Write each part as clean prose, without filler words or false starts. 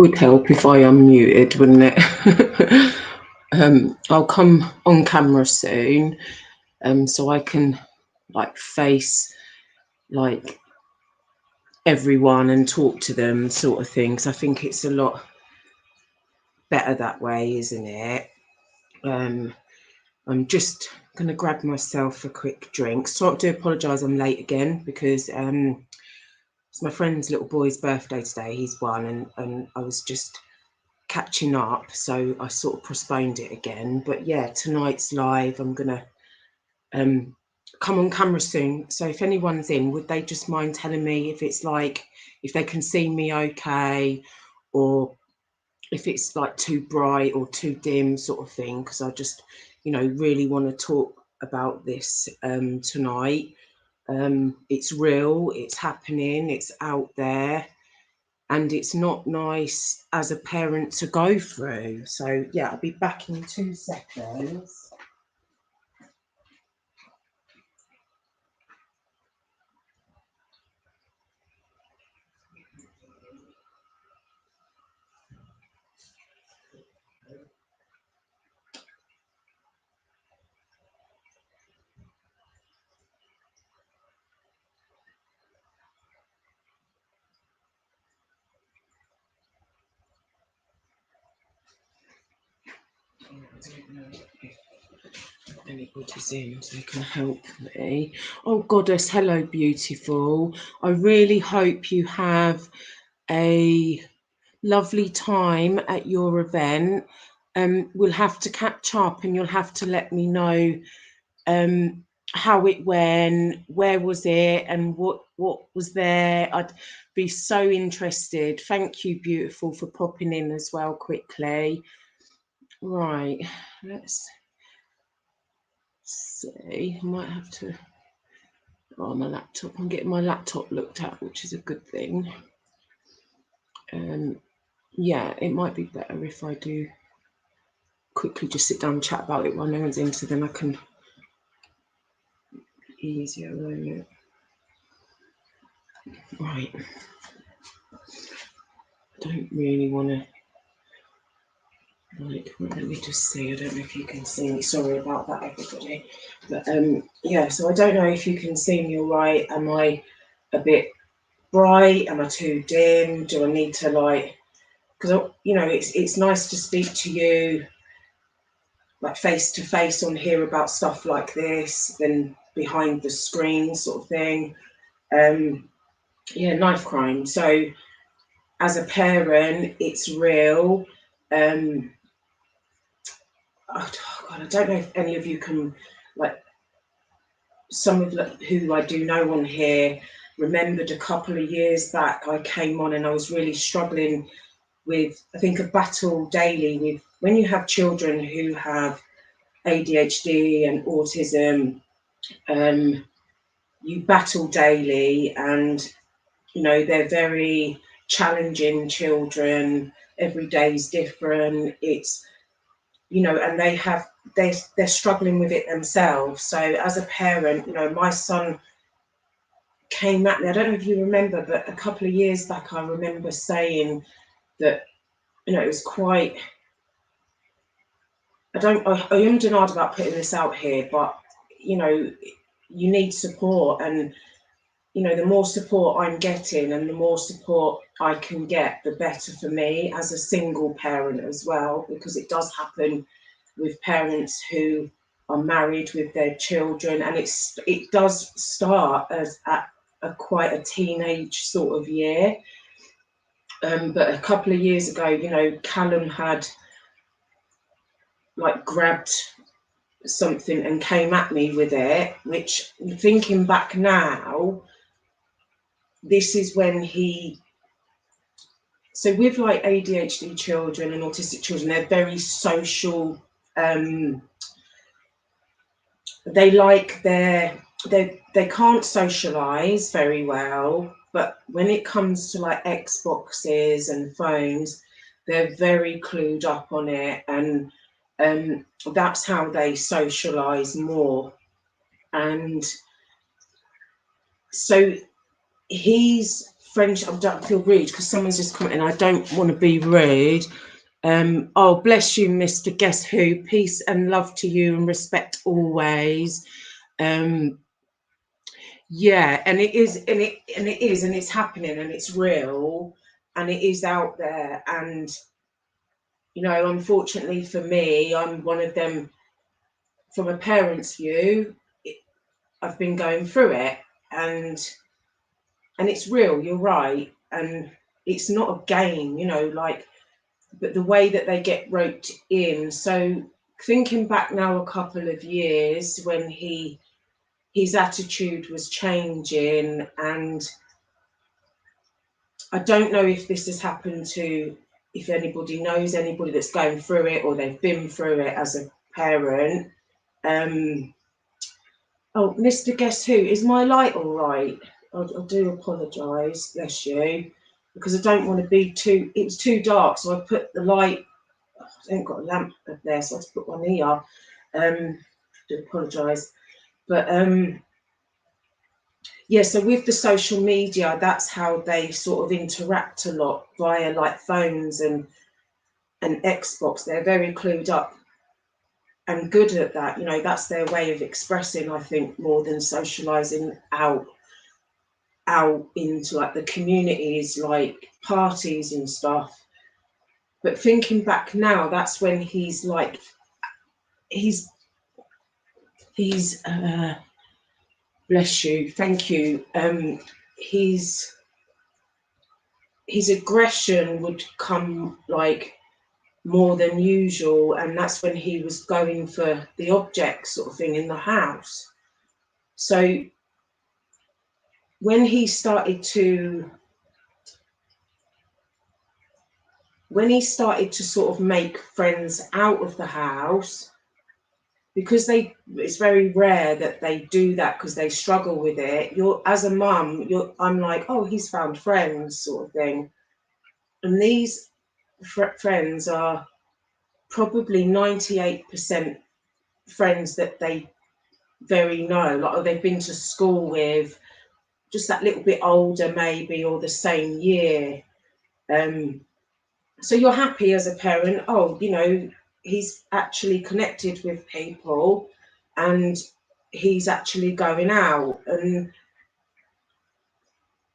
Would help if I unmuted, wouldn't it? I'll come on camera soon, so I can like face like everyone and talk to them, sort of thing. So I think it's a lot better that way, isn't it? I'm just gonna grab myself a quick drink. So I do apologise, I'm late again because it's my friend's little boy's birthday today. He's 1, and I was just catching up, so I sort of postponed it again. But yeah, tonight's live. I'm gonna come on camera soon. So if anyone's in, would they just mind telling me if it's like, if they can see me okay, or if it's like too bright or too dim, sort of thing, because I just, really want to talk about this tonight. It's real, it's happening, it's out there, and it's not nice as a parent to go through. So yeah, I'll be back in 2 seconds. I don't know if anybody's in so they can help me. Oh, Goddess, hello, beautiful. I really hope you have a lovely time at your event. We'll have to catch up and you'll have to let me know how it went, where was it, and what was there. I'd be so interested. Thank you, beautiful, for popping in as well quickly. Right, let's see. I might have to. Oh, my laptop. I'm getting my laptop looked at, which is a good thing. Yeah, it might be better if I do quickly just sit down and chat about it while no one's in, so then I can easier, won't it? Right. I don't really want to. Right, let me just see. I don't know if you can see me. Sorry about that, everybody. But yeah, so I don't know if you can see me all right. Am I a bit bright? Am I too dim? Do I need to like? Because it's nice to speak to you like face to face on here about stuff like this than behind the screen, sort of thing. Yeah, knife crime. So as a parent, it's real. Oh God, I don't know if any of you can, like, some of who I do know on here remembered a couple of years back I came on and I was really struggling with, I think, a battle daily with when you have children who have ADHD and autism. You battle daily, and they're very challenging children. Every day is different. It's and they're struggling with it themselves. So as a parent, my son came at me. I don't know if you remember, but a couple of years back, I remember saying that it was quite. I am denied about putting this out here, but you need support, and the more support I'm getting and the more support I can get, the better for me as a single parent as well, because it does happen with parents who are married with their children, and it does start as at quite a teenage sort of year. But a couple of years ago, Callum had like grabbed something and came at me with it, which, thinking back now, this is when so with like ADHD children and autistic children, they're very social. They can't socialize very well, but when it comes to like Xboxes and phones, they're very clued up on it, and that's how they socialize more. And so he's friendship. I don't feel rude because someone's just commenting. I don't want to be rude. Oh, bless you, Mr. Guess Who. Peace and love to you and respect always. Yeah, and it is, and it is, and it's happening, and it's real, and it is out there. And you know, unfortunately for me, I'm one of them. From a parent's view, I've been going through it, and it's real. You're right, and it's not a game, you know, like, but the way that they get roped in. So thinking back now a couple of years when his attitude was changing, and I don't know if this has happened to, if anybody knows anybody that's going through it or they've been through it as a parent. Oh, Mr. Guess Who, is my light all right? I do apologise, bless you, because I don't want to be too, it was too dark, so I put the light, I haven't got a lamp up there, so I had to put one here. Do apologise. But yeah, so with the social media, that's how they sort of interact a lot via like phones and Xbox. They're very clued up and good at that. You know, that's their way of expressing, I think, more than socializing out into like the communities, like parties and stuff. But thinking back now, that's when he's bless you, thank you. His aggression would come like more than usual, and that's when he was going for the object sort of thing in the house. So when he started to sort of make friends out of the house, because it's very rare that they do that because they struggle with it. As a mum, I'm like, oh, he's found friends sort of thing. And these friends are probably 98% friends that they very know, like, or they've been to school with, just that little bit older maybe, or the same year. So you're happy as a parent, oh, you know, he's actually connected with people and he's actually going out. And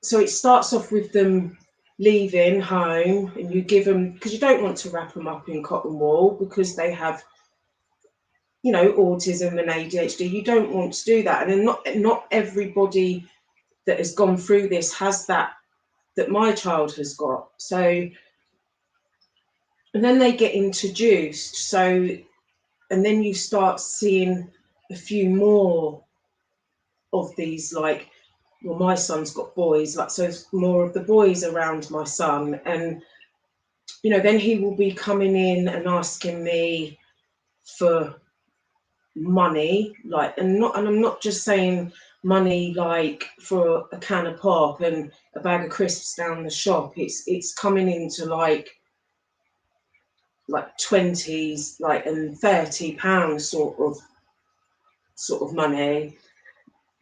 so it starts off with them leaving home, and you give them, because you don't want to wrap them up in cotton wool because they have, you know, autism and ADHD. You don't want to do that. And then not everybody that has gone through this has that my child has got. So, and then they get introduced. So, and then you start seeing a few more of these, like, well, my son's got boys, like, so more of the boys around my son. And, you know, then he will be coming in and asking me for money, like, and I'm not just saying money like for a can of pop and a bag of crisps down the shop. It's coming into like 20s, like, and £30 sort of money.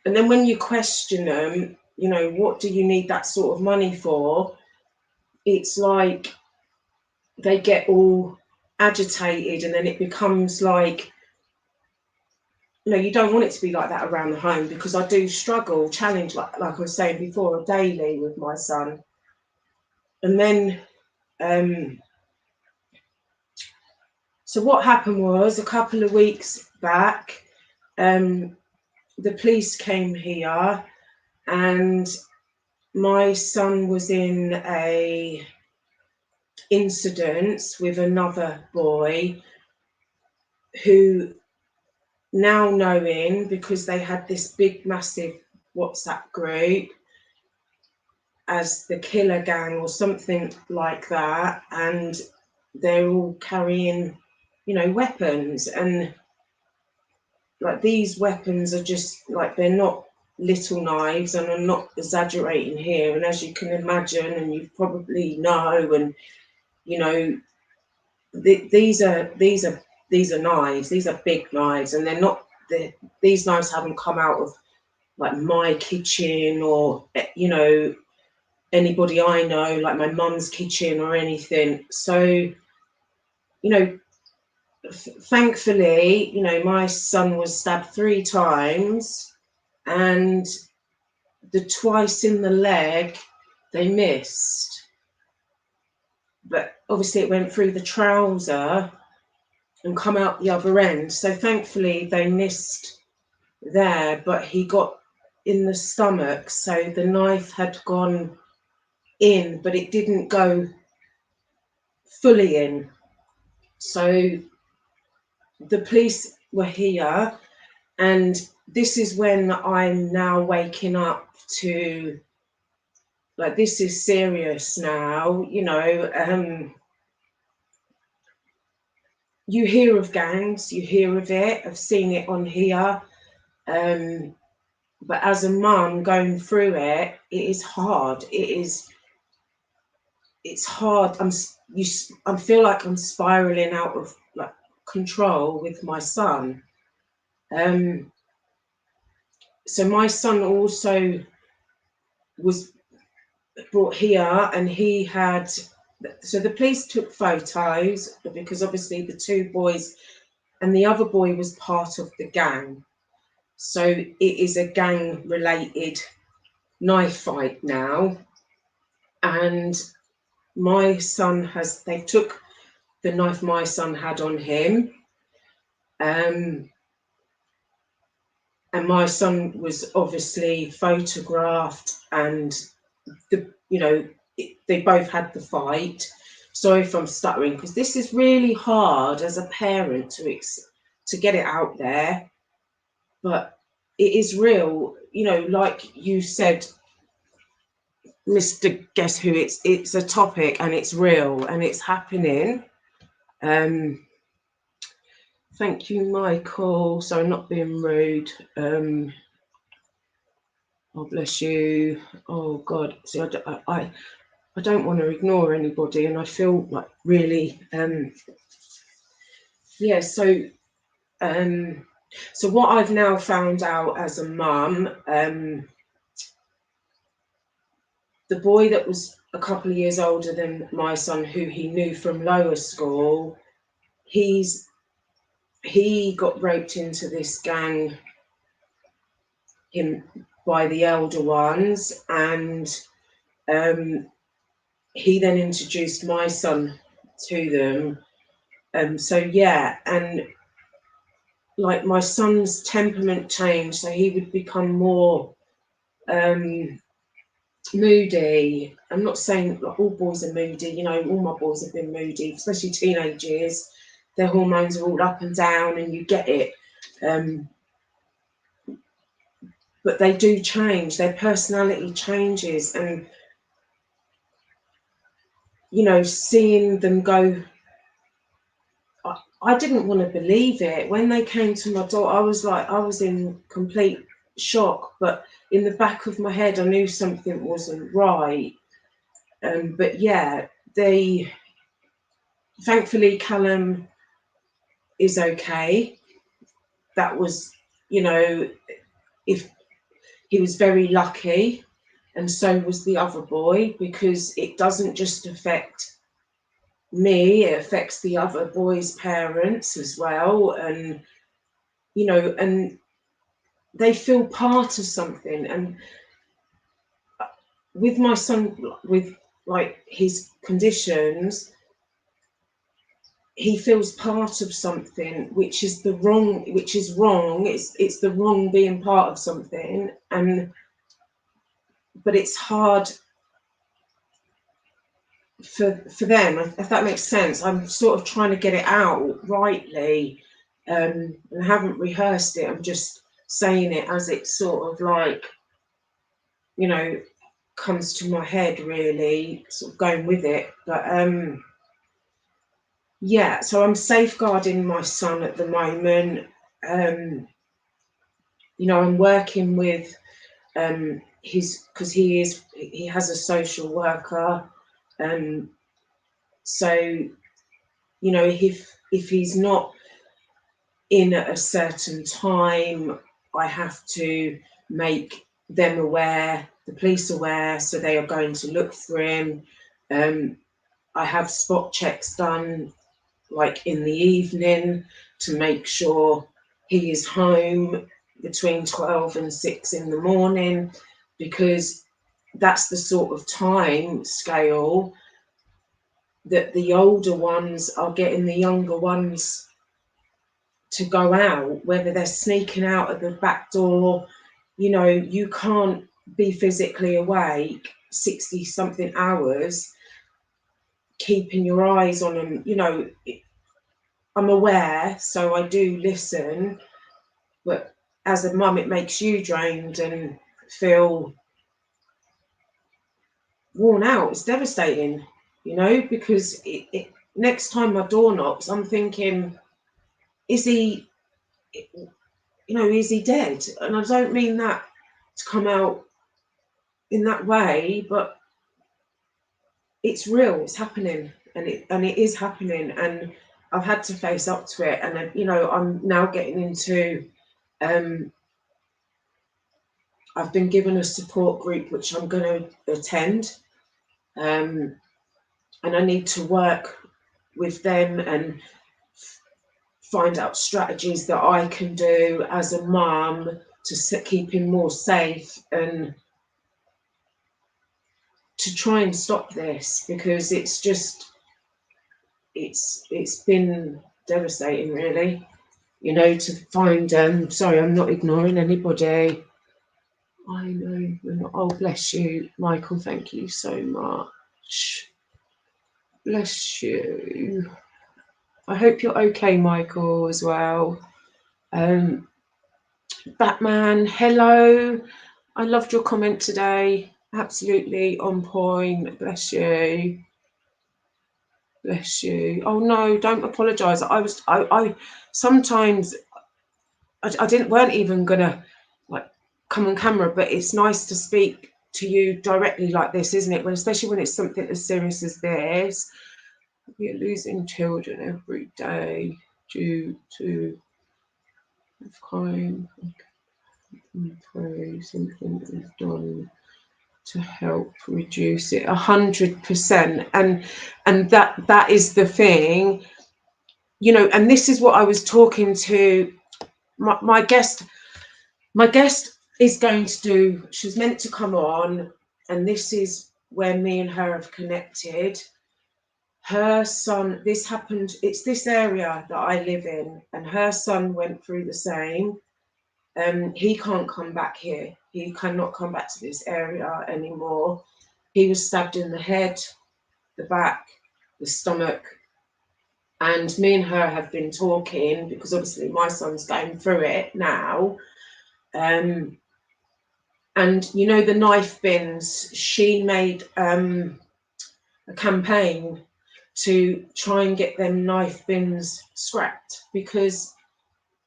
And then when you question them, you know, what do you need that sort of money for? It's like they get all agitated, and then it becomes like, you know, you don't want it to be like that around the home, because I do challenge, like I was saying before, daily with my son. And then, so what happened was, a couple of weeks back, the police came here, and my son was in a incident with another boy who, now knowing, because they had this big massive WhatsApp group as the killer gang or something like that, and they're all carrying, you know, weapons, and like these weapons are just like, they're not little knives, and I'm not exaggerating here, and as you can imagine, and you probably know, and you know, these are knives, these are big knives, and they're not, these knives haven't come out of like my kitchen, or, you know, anybody I know, like my mum's kitchen or anything. So, you know, thankfully, you know, my son was stabbed 3 times, and the twice in the leg they missed. But obviously it went through the trouser and come out the other end. So thankfully they missed there, but he got in the stomach. So the knife had gone in, but it didn't go fully in. So the police were here, and this is when I'm now waking up to, like, this is serious now, you know. You hear of gangs, you hear of it, I've seen it on here. But as a mum going through it, it is hard. It's hard. I feel like I'm spiraling out of, like, control with my son. So my son also was brought here, and he had, so the police took photos because obviously the 2 boys and the other boy was part of the gang. So it is a gang related knife fight now. And my son they took the knife my son had on him. And my son was obviously photographed, and they both had the fight. Sorry if I'm stuttering, because this is really hard as a parent to get it out there, but it is real. You know, like you said, Mr. Guess Who, it's a topic, and it's real, and it's happening. Thank you, Michael. So I'm not being rude. Oh, bless you. Oh God. See, I don't want to ignore anybody, and I feel like really, yeah. So what I've now found out as a mum, the boy that was a couple of years older than my son, who he knew from lower school, he got roped into this gang by the elder ones, and he then introduced my son to them. So yeah, and like my son's temperament changed, so he would become more moody. I'm not saying like all boys are moody, you know, all my boys have been moody, especially teenage years. Their hormones are all up and down, and you get it. But they do change, their personality changes, and you know, seeing them go, I didn't want to believe it. When they came to my door, I was in complete shock, but in the back of my head, I knew something wasn't right. But yeah, thankfully, Callum is okay. That was, you know, if he was very lucky, and so was the other boy, because it doesn't just affect me, it affects the other boy's parents as well. And, you know, and they feel part of something. And with my son, with like his conditions, he feels part of something, which is wrong. It's the wrong being part of something. But it's hard for them, if that makes sense. I'm sort of trying to get it out rightly, and I haven't rehearsed it. I'm just saying it as it sort of like, you know, comes to my head, really, sort of going with it. But yeah, so I'm safeguarding my son at the moment. You know, I'm working with because he has a social worker. So, you know, if he's not in at a certain time, I have to make them aware The police are aware, so they are going to look for him. I have spot checks done, like in the evening, to make sure he is home between 12 and 6 in the morning, because that's the sort of time scale that the older ones are getting the younger ones to go out, whether they're sneaking out of the back door. You know, you can't be physically awake 60 something hours keeping your eyes on them. You know, I'm aware, so I do listen, but as a mum, it makes you drained and feel worn out. It's devastating, you know, because next time my door knocks, I'm thinking, is he, you know, is he dead? And I don't mean that to come out in that way, but it's real, it's happening, and it is happening, and I've had to face up to it. And you know, I'm now getting into I've been given a support group which I'm going to attend, and I need to work with them and find out strategies that I can do as a mum to keep him more safe and to try and stop this, because it's just it's been devastating, really, you know, to find sorry, I'm not ignoring anybody. I know we're not. Oh, bless you, Michael, thank you so much. Bless you. I hope you're okay, Michael, as well. Batman, hello. I loved your comment today. Absolutely on point. Bless you. Bless you. Oh no, don't apologise. I sometimes I weren't even gonna like come on camera, but it's nice to speak to you directly like this, isn't it? When especially when it's something as serious as this. We're losing children every day due to crime. Pray something is done to help reduce it. 100%, and that is the thing, you know. And this is what I was talking to my guest. My guest is going to do. She's meant to come on, and this is where me and her have connected. Her son, this happened, it's this area that I live in, and her son went through the same. He can't come back here. He cannot come back to this area anymore. He was stabbed in the head, the back, the stomach. And me and her have been talking, because obviously my son's going through it now. And you know, the knife bins, she made a campaign to try and get them knife bins scrapped, because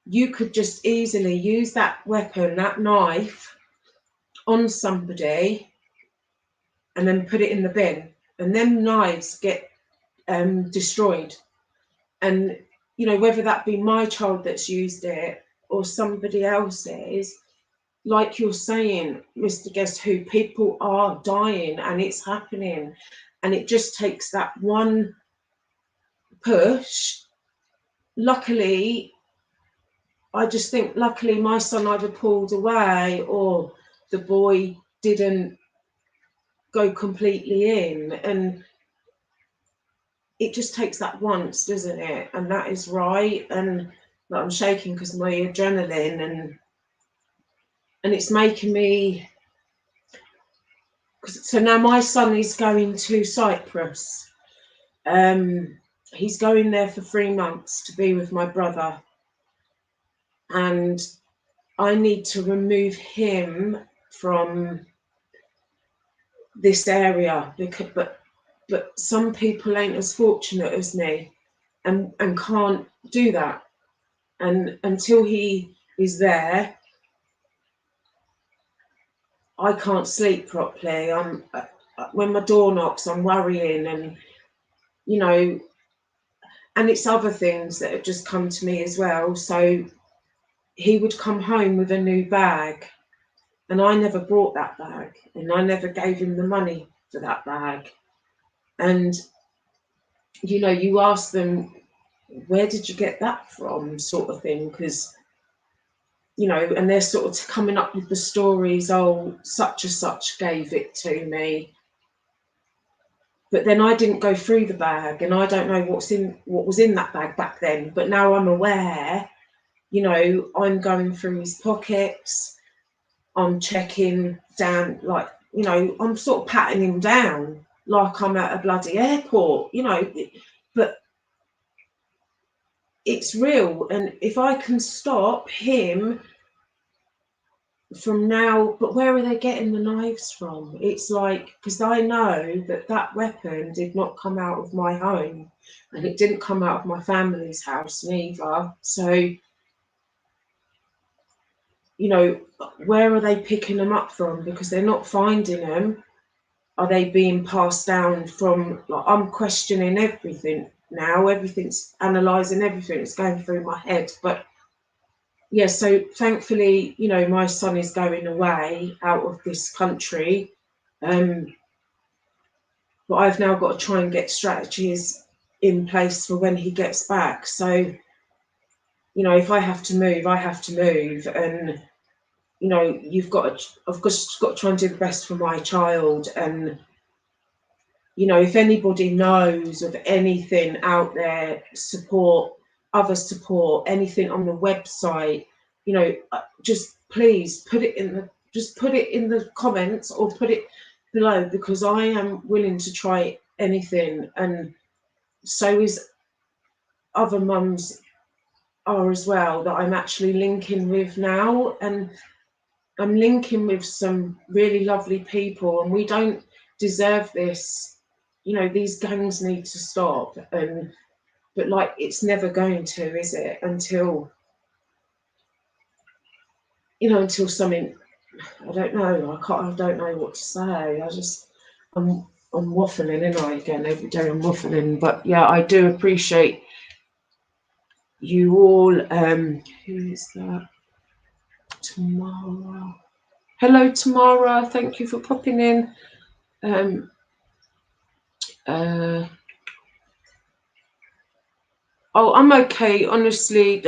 you could just easily use that weapon, that knife, on somebody and then put it in the bin, and them knives get destroyed. And you know, whether that be my child that's used it or somebody else's, like you're saying, Mr. Guess Who, people are dying and it's happening, and it just takes that one push. Luckily, I just think luckily my son either pulled away or the boy didn't go completely in, and it just takes that once, doesn't it? And that is right. And I'm shaking because my adrenaline, and it's making me. So now my son is going to Cyprus. He's going there for 3 months to be with my brother, and I need to remove him from this area, because but some people ain't as fortunate as me and can't do that. And until he is there, I can't sleep properly. When my door knocks, I'm worrying, and you know, and it's other things that have just come to me as well. So he would come home with a new bag, And I never brought that bag, and I never gave him the money for that bag. And, you know, you ask them, where did you get that from, sort of thing, because, you know, and they're sort of coming up with the stories, oh, such and such gave it to me. But then I didn't go through the bag, and I don't know what was in that bag back then. But now I'm aware, you know, I'm going through his pockets, I'm checking down, like, you know, I'm sort of patting him down like I'm at a bloody airport, you know. But it's real, and if I can stop him from now, but where are they getting the knives from? It's like, because I know that that weapon did not come out of my home, and it didn't come out of my family's house neither. So, you know, where are they picking them up from? Because they're not finding them. Are they being passed down from, like, I'm questioning everything now, everything's analysing everything, it's going through my head. But yeah, so thankfully, you know, my son is going away out of this country, but I've now got to try and get strategies in place for when he gets back. So, you know, if I have to move, I have to move, and, you know, I've just got to try and do the best for my child. And, you know, if anybody knows of anything out there, support, other support, anything on the website, you know, just please put it in the comments, or put it below, because I am willing to try anything, and so is other mums are as well, that I'm actually linking with now. And I'm linking with some really lovely people, and we don't deserve this. You know, these gangs need to stop, but like, it's never going to, is it? Until, you know, until something, I don't know. I don't know what to say. I'm waffling, and I again every day I'm waffling. But yeah, I do appreciate you all. Who is that? Tamara. Hello, Tamara. Thank you for popping in. Oh, I'm okay. Honestly,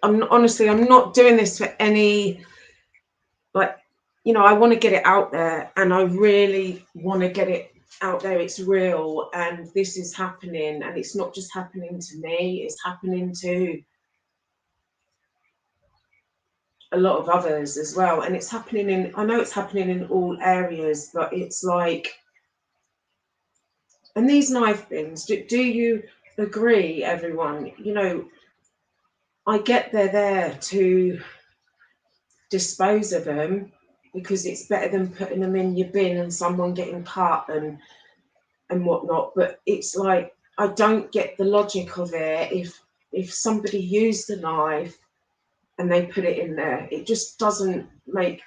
I'm not doing this for any, like, you know, I want to get it out there, and I really want to get it out there. It's real, and this is happening, and it's not just happening to me, it's happening to a lot of others as well. And it's happening I know it's happening in all areas, but it's like, and these knife things, do you agree, everyone? You know, I get they're there to dispose of them, because it's better than putting them in your bin and someone getting cut and whatnot. But it's like, I don't get the logic of it. If somebody used a knife and they put it in there, it just doesn't make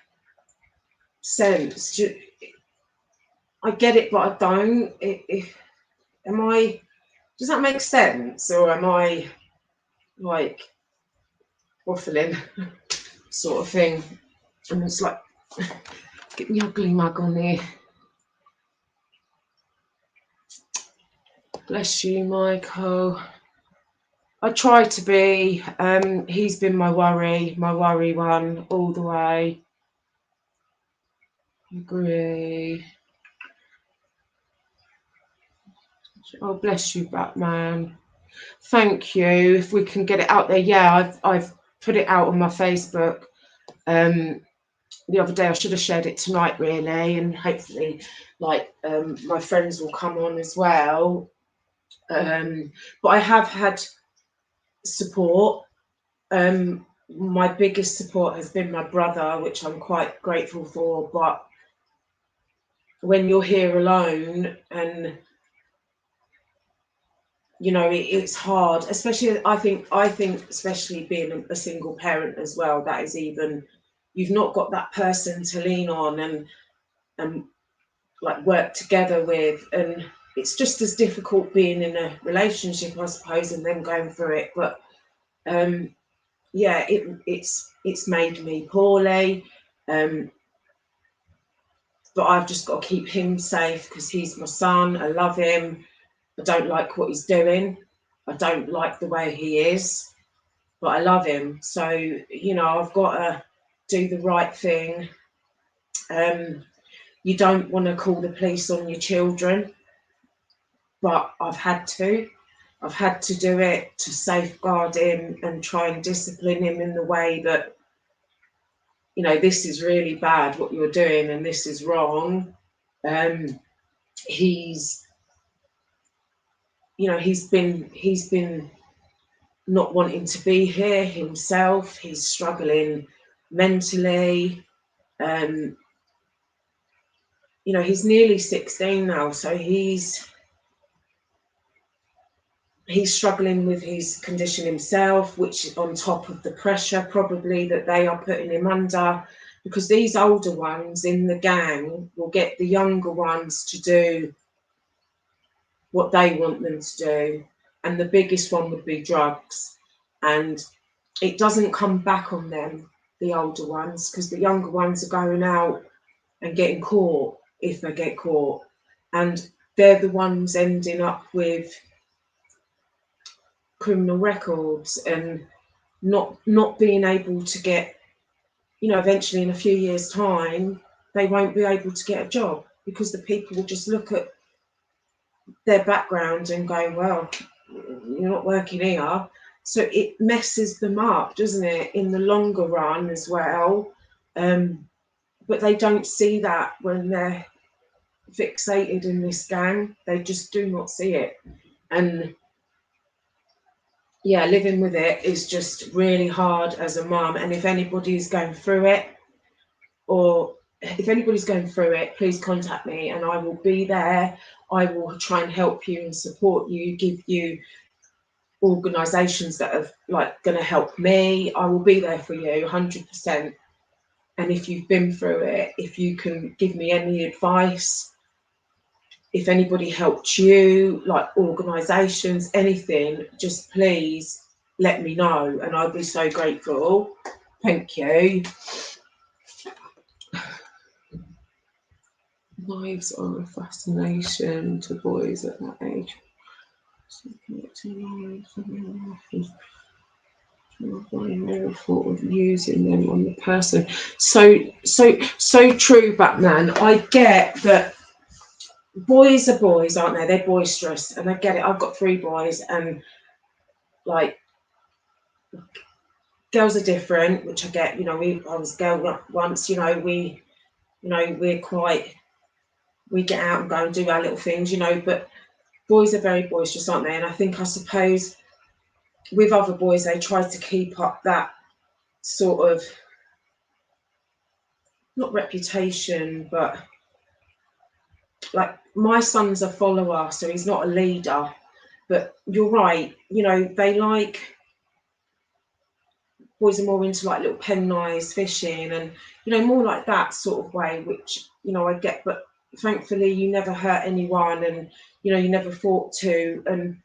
sense. I get it, but I don't. Does that make sense, or am I like waffling sort of thing? And it's like, get the ugly mug on there. Bless you, Michael. I try to be. He's been my worry one all the way. Agree. Oh, bless you, Batman. Thank you. If we can get it out there, yeah, I've put it out on my Facebook. The other day, I should have shared it tonight, really, and hopefully, like, my friends will come on as well. But I have had support. My biggest support has been my brother, which I'm quite grateful for. But when you're here alone, and, you know, it's hard, especially I think especially being a single parent as well, that is, even, you've not got that person to lean on and like work together with, and it's just as difficult being in a relationship, I suppose, and then going through it. But yeah, it's made me poorly. But I've just got to keep him safe because he's my son. I love him. I don't like what he's doing. I don't like the way he is, but I love him. So, you know, I've got to do the right thing. You don't want to call the police on your children, but I've had to. I've had to do it to safeguard him and try and discipline him in the way that, you know, this is really bad what you're doing and this is wrong. He's, you know, he's been not wanting to be here himself. He's struggling mentally. You know, he's nearly 16 now, so he's struggling with his condition himself, which on top of the pressure probably that they are putting him under, because these older ones in the gang will get the younger ones to do what they want them to do. And the biggest one would be drugs. And it doesn't come back on them, the older ones, because the younger ones are going out and getting caught if they get caught. And they're the ones ending up with criminal records and not being able to get, you know, eventually in a few years' time, they won't be able to get a job because the people will just look at their background and go, well, you're not working here. So it messes them up, doesn't it, in the longer run as well. But they don't see that when they're fixated in this gang. They just do not see it. And yeah, living with it is just really hard as a mum. And if anybody's going through it, or if anybody's going through it, please contact me and I will be there. I will try and help you and support you, give you organisations that are like going to help me. I will be there for you 100%. And if you've been through it, if you can give me any advice, if anybody helped you, like organisations, anything, just please let me know and I'll be so grateful. Thank you. Knives are a fascination to boys at that age. Never thought of using them on the person. So true, Batman. I get that boys are boys, aren't they? They're boisterous, and I get it. I've got 3 boys, and like girls are different, which I get. You know, I was a girl once. You know, we're quite. We get out and go and do our little things, you know. But boys are very boisterous, aren't they? And I suppose with other boys, they try to keep up that sort of not reputation, but like my son's a follower, so he's not a leader. But you're right, you know, they like boys are more into like little pen knives, fishing, and you know, more like that sort of way, which you know I get. But thankfully, you never hurt anyone, and you know, you never fought to. And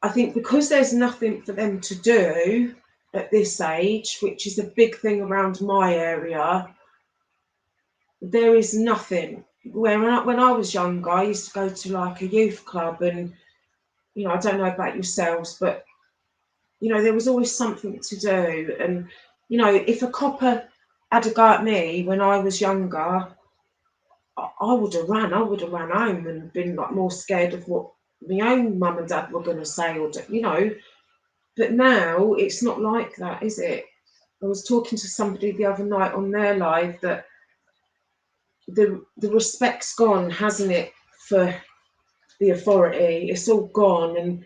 I think because there's nothing for them to do at this age, which is a big thing around my area, there is nothing. When I was younger, I used to go to like a youth club, and you know, I don't know about yourselves, but you know, there was always something to do. And you know, if a copper had a go at me when I was younger, I would have ran. I would have ran home and been like more scared of what my own mum and dad were going to say, or you know. But now it's not like that, is it? I was talking to somebody the other night on their live that the respect's gone, hasn't it, for the authority? It's all gone, and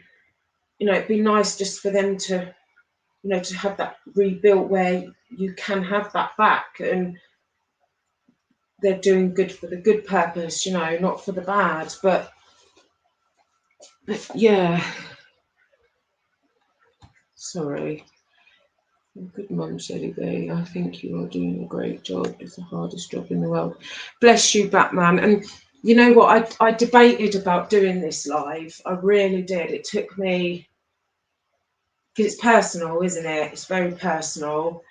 you know, it'd be nice just for them to, you know, to have that rebuilt where you can have that back, and they're doing good for the good purpose, you know, not for the bad. But yeah, sorry. Good mum, Shelley B. I think you are doing a great job. It's the hardest job in the world. Bless you, Batman. And you know what? I debated about doing this live. I really did. It took me, because it's personal, isn't it? It's very personal.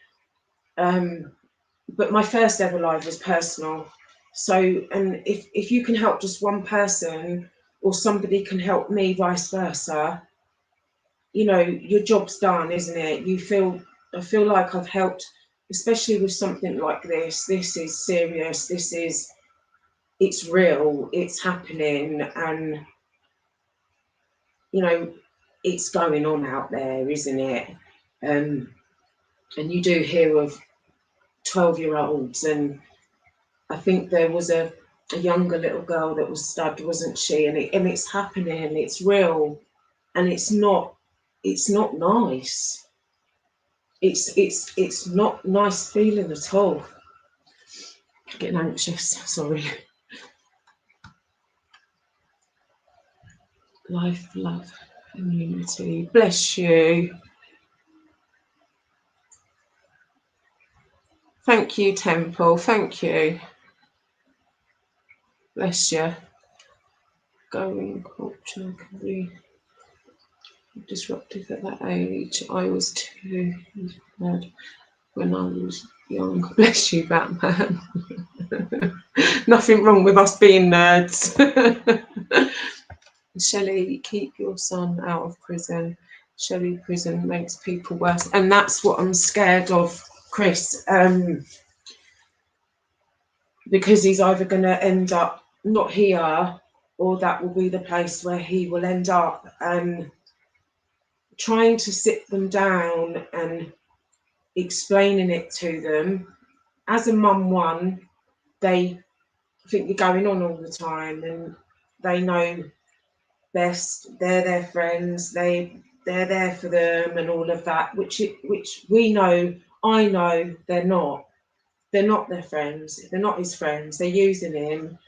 but my first ever live was personal. So, and if you can help just one person, or somebody can help me, vice versa, you know, your job's done, isn't it? I feel like I've helped, especially with something like this. This is serious. It's real. It's happening, and you know, it's going on out there, isn't it? And you do hear of 12-year-olds, and I think there was a younger little girl that was stabbed, wasn't she? And it's happening. It's real, and it's not nice. It's not nice feeling at all. Getting anxious. Sorry. Life, love, and unity. Bless you. Thank you, Temple. Thank you. Bless you. Going culture can be disruptive at that age. I was too bad when I was young. Bless you, Batman. Nothing wrong with us being nerds. Shelley, keep your son out of prison. Shelley, prison makes people worse. And that's what I'm scared of, Chris. Because he's either going to end up not here, or that will be the place where he will end up. Trying to sit them down and explaining it to them. As a mum, they think you're going on all the time, and they know best. They're their friends. They're there for them, and all of that. Which we know. I know they're not. They're not their friends. They're not his friends. They're using him.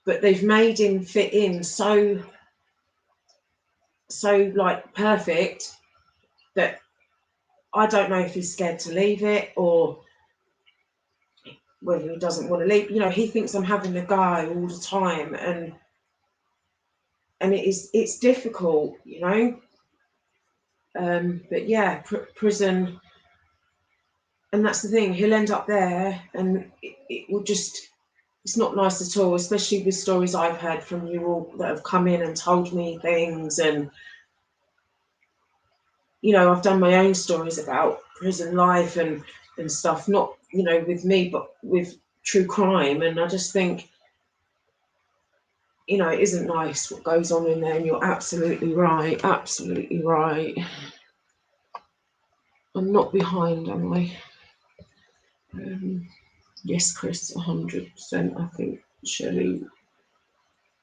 But they've made him fit in so like perfect that I don't know if he's scared to leave it, or whether he doesn't want to leave. You know, he thinks I'm having a go all the time, and it's difficult, you know. But yeah, prison, and that's the thing. He'll end up there, and it will just. It's not nice at all, especially with stories I've heard from you all that have come in and told me things, and you know, I've done my own stories about prison life and stuff, not, you know, with me, but with true crime. And I just think, you know, it isn't nice what goes on in there. And you're absolutely right. Absolutely right. I'm not behind, am I? Yes, Chris, 100%. I think Shelley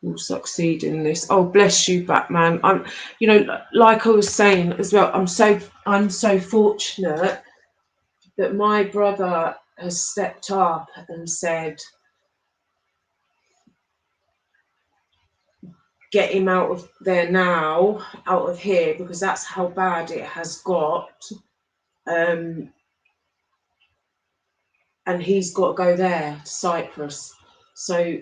will succeed in this. Oh, bless you, Batman. I'm, you know, like I was saying as well, I'm so fortunate that my brother has stepped up and said, get him out of there now, out of here, because that's how bad it has got. And he's got to go there to Cyprus. So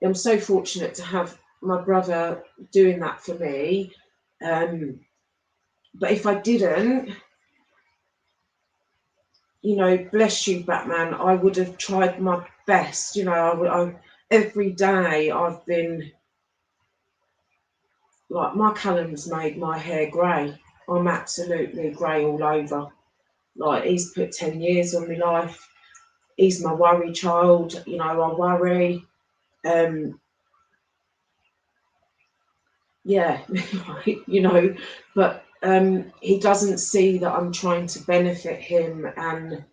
I'm so fortunate to have my brother doing that for me. But if I didn't, you know, bless you, Batman, I would have tried my best. You know, every day I've been like, my Callum's made my hair grey. I'm absolutely grey all over. Like, he's put 10 years on my life. He's my worry child. You know, I worry. Yeah, you know, but he doesn't see that I'm trying to benefit him, and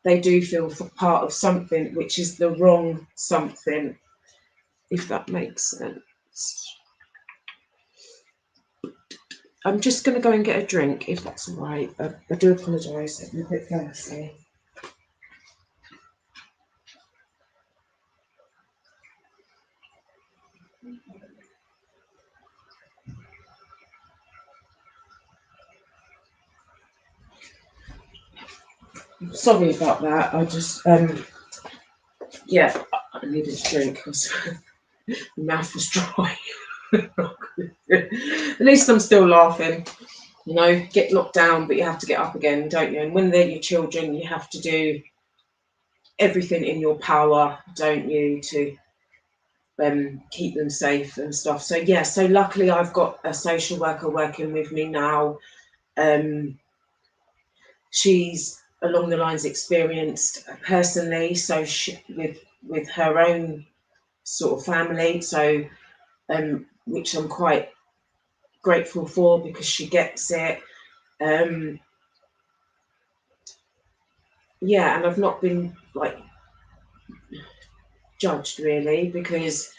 they do feel for part of something, which is the wrong something, if that makes sense. I'm just going to go and get a drink, if that's all right. I do apologise, I'm a bit thirsty. Sorry about that. I just, yeah, I needed a drink because my mouth was dry. At least I'm still laughing. You know, get knocked down, but you have to get up again, don't you? And when they're your children, you have to do everything in your power, don't you, to keep them safe and stuff. So yeah, so luckily I've got a social worker working with me now. She's along the lines experienced personally, so with her own sort of family, so which I'm quite grateful for because she gets it. Yeah, and I've not been like judged really because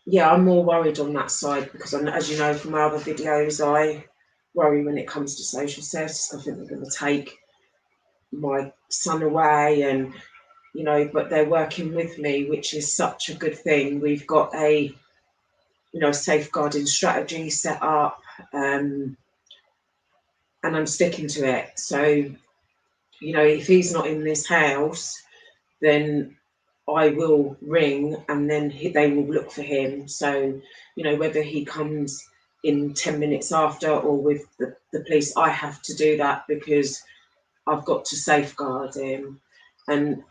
yeah, I'm more worried on that side because as you know from my other videos, I worry when it comes to social services. I think they're going to take my son away, and you know, but they're working with me, which is such a good thing. We've got a safeguarding strategy set up, and I'm sticking to it. So, you know, if he's not in this house, then I will ring and then they will look for him. So, you know, whether he comes in 10 minutes after or with the police, I have to do that because I've got to safeguard him. And,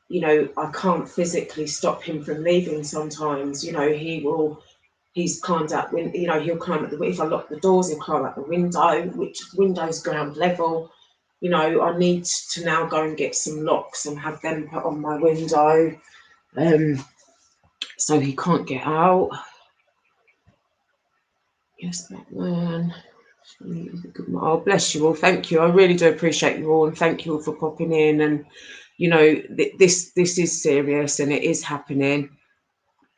you know, I can't physically stop him from leaving sometimes. You know, he's climbed out, you know, he'll climb at the, if I lock the doors, he'll climb out the window, which window's ground level. You know, I need to now go and get some locks and have them put on my window, so he can't get out. Yes, Batman. Oh, bless you all. Thank you. I really do appreciate you all, and thank you all for popping in. And you know, this is serious and it is happening.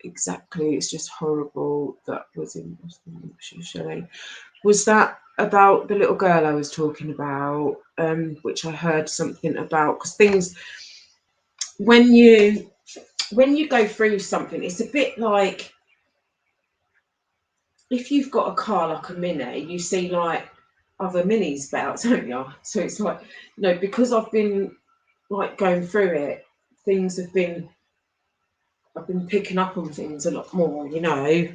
Exactly. It's just horrible. That was in showing. Was that about the little girl I was talking about, which I heard something about? Because things, when you go through something, it's a bit like if you've got a car like a Mini, you see like other Minis about, don't you? So it's like, you know, because I've been like going through it, things have been, I've been picking up on things a lot more, you know.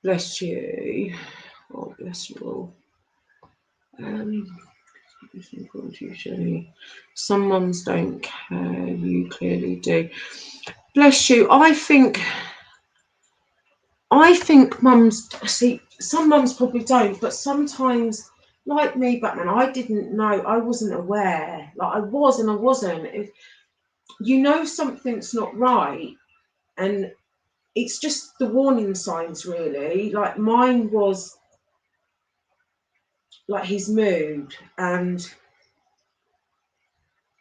Bless you. Oh, bless you all. Some mums don't care, you clearly do. Bless you. I think mums, see, some mums probably don't, but sometimes, like me, Batman, I didn't know, I wasn't aware. Like I was and I wasn't. If you know something's not right, and it's just the warning signs, really. Like mine was like his mood and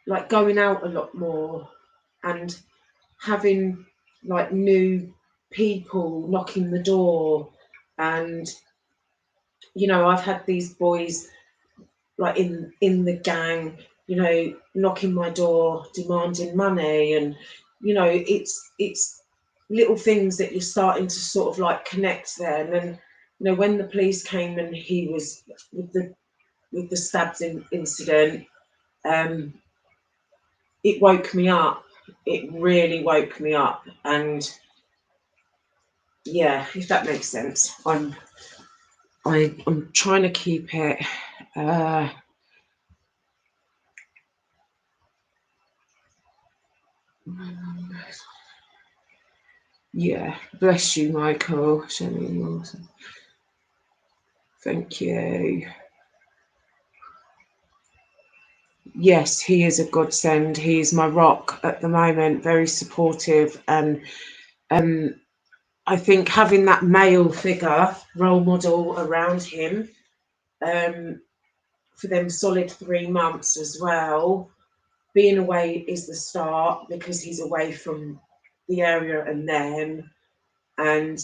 like going out a lot more and having like new people knocking the door. And you know, I've had these boys like in the gang, you know, knocking my door demanding money. And you know, it's little things that you're starting to sort of like connect there. And then, you know, when the police came and he was with the stabs incident, it woke me up. It really woke me up. And yeah, if that makes sense, I'm trying to keep it yeah, bless you, Michael. Thank you. Yes, he is a godsend. He's my rock at the moment, very supportive. And I think having that male figure, role model around him, for them solid 3 months as well, being away is the start because he's away from the area and them, and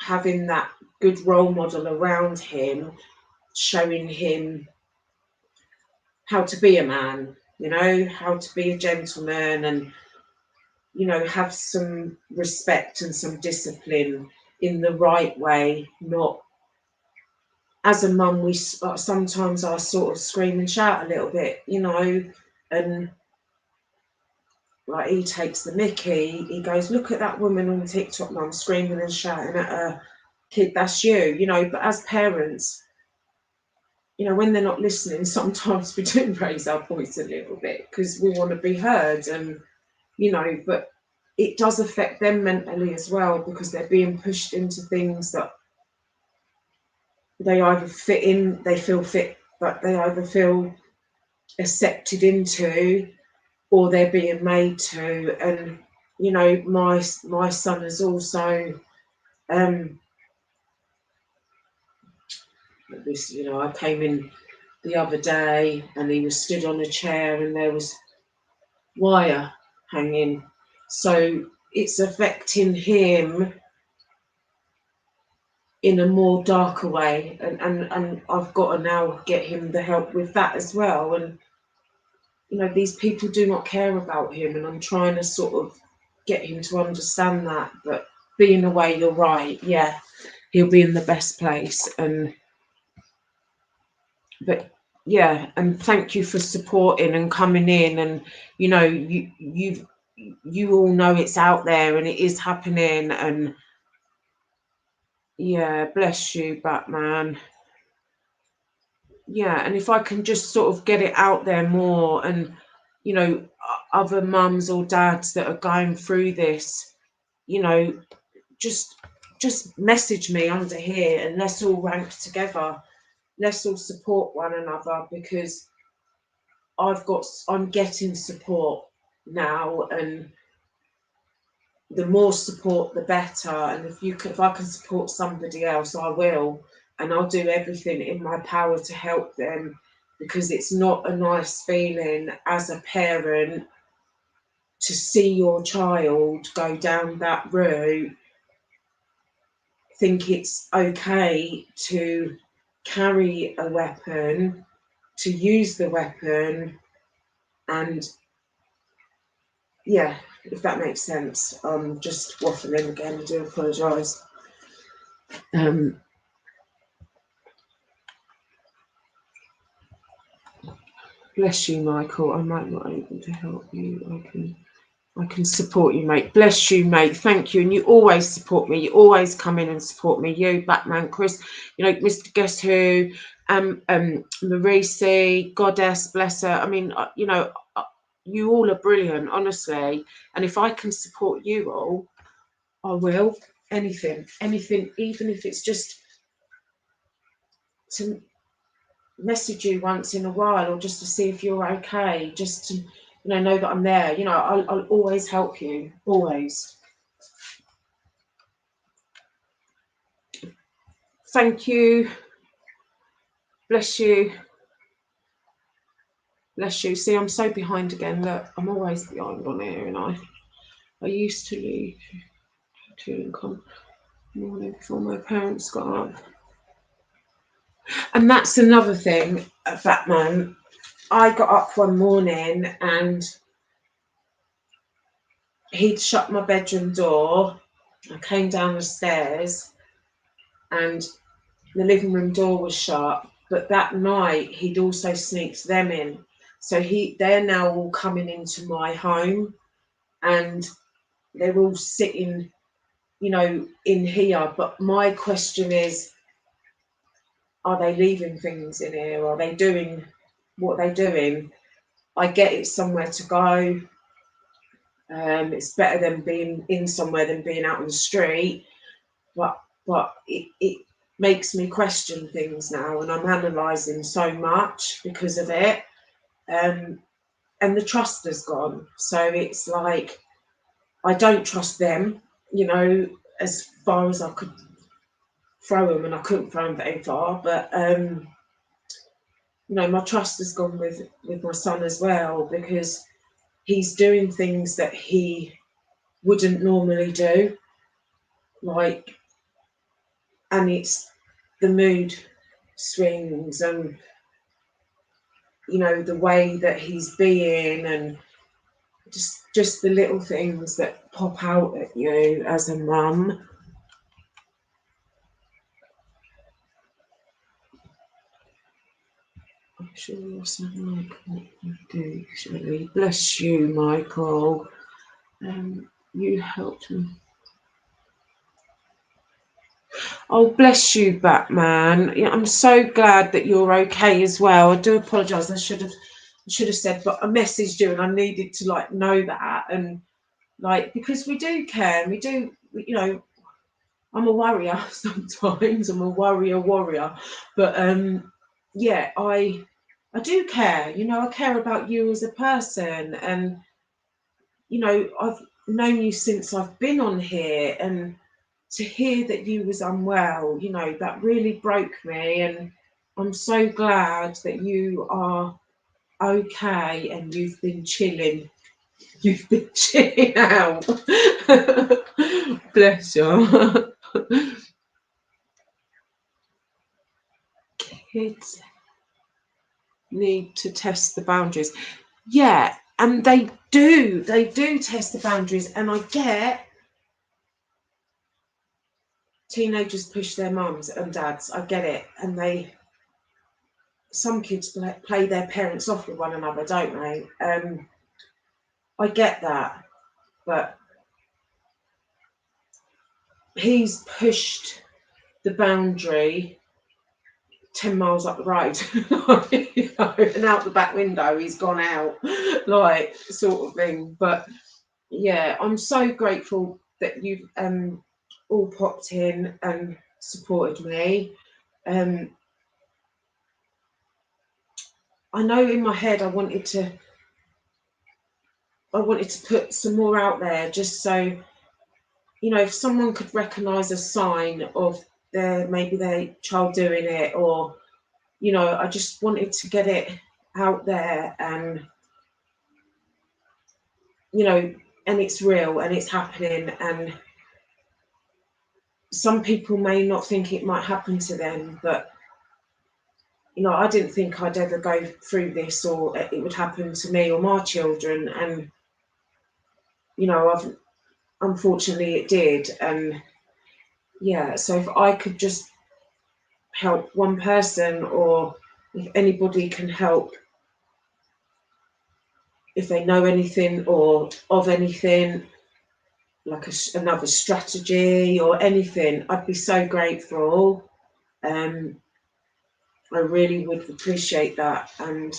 having that good role model around him, showing him how to be a man, you know, how to be a gentleman, and you know, have some respect and some discipline in the right way. Not as a mum, we sometimes I sort of scream and shout a little bit, you know, and like, he takes the mickey. He goes, look at that woman on TikTok, mum, screaming and shouting at her kid. That's you know. But as parents, you know, when they're not listening, sometimes we do raise our voice a little bit because we want to be heard, and you know, but it does affect them mentally as well, because they're being pushed into things that they either fit in, they feel fit, but they either feel accepted into, or they're being made to. And you know, my son has also this, you know, I came in the other day and he was stood on a chair and there was wire hanging, so it's affecting him in a more darker way, and I've got to now get him the help with that as well. And you know, these people do not care about him, and I'm trying to sort of get him to understand that. But being away, you're right, yeah, he'll be in the best place. And but yeah, and thank you for supporting and coming in. And you know, you all know it's out there and it is happening. And yeah, bless you, Batman. Yeah, and if I can just sort of get it out there more, and you know, other mums or dads that are going through this, you know, just message me under here and let's all rank together. Let's all support one another, because I'm getting support now, and the more support the better. And if I can support somebody else, I will, and I'll do everything in my power to help them, because it's not a nice feeling as a parent to see your child go down that route, think it's okay to carry a weapon, to use the weapon. And yeah, if that makes sense. I'm just waffling again, I do apologise. Bless you, Michael. I might not be able to help you. I can support you, mate. Bless you, mate. Thank you. And you always support me. You always come in and support me. You, Batman, Chris, you know, Mr. Guess Who, Marisi, Goddess, bless her. I mean, you know, you all are brilliant, honestly. And if I can support you all, I will. Anything, even if it's just to message you once in a while, or just to see if you're okay, just to, you know that I'm there. You know, I'll always help you, always. Thank you. Bless you. Bless you. See, I'm so behind again. Look, I'm always behind on here, and I used to leave to come morning before my parents got up. And that's another thing, Batman. I got up one morning and he'd shut my bedroom door. I came down the stairs and the living room door was shut. But that night he'd also sneaked them in. So they're now all coming into my home, and they're all sitting, you know, in here. But my question is, are they leaving things in here? Are they doing what they're doing? I get it's somewhere to go. It's better than being in somewhere than being out on the street. But it makes me question things now, and I'm analysing so much because of it. And the trust has gone. So it's like, I don't trust them, you know, as far as I could throw them, and I couldn't throw them very far. But you know, my trust has gone with my son as well, because he's doing things that he wouldn't normally do, like, and it's the mood swings, and you know, the way that he's being, and just the little things that pop out at you as a mum. I'm sure you're so Michael. You do, Shirley. Bless you, Michael. You helped me. Oh, bless you, Batman. Yeah, I'm so glad that you're okay as well. I do apologise. I should have said, but I messaged you and I needed to like know that, and like, because we do care and we do, you know, I'm a worrier sometimes. I'm a warrior, but yeah, I do care. You know, I care about you as a person, and you know, I've known you since I've been on here, and to hear that you was unwell, you know, that really broke me, and I'm so glad that you are okay and you've been chilling. You've been chilling out. Bless you. Kids need to test the boundaries. Yeah, and they do. They do test the boundaries, and I get teenagers push their mums and dads. I get it, and some kids play their parents off with one another, don't they? I get that, but he's pushed the boundary 10 miles up the road, you know, and out the back window he's gone out, like, sort of thing. But yeah, I'm so grateful that you've all popped in and supported me. I know in my head I wanted to put some more out there, just so, you know, if someone could recognise a sign of maybe their child doing it, or, you know, I just wanted to get it out there, and, you know, and it's real and it's happening, and some people may not think it might happen to them, but, you know, I didn't think I'd ever go through this, or it would happen to me or my children, and, you know, unfortunately it did. And yeah, so if I could just help one person, or if anybody can help, if they know anything or of anything, like another strategy or anything, I'd be so grateful. I really would appreciate that, and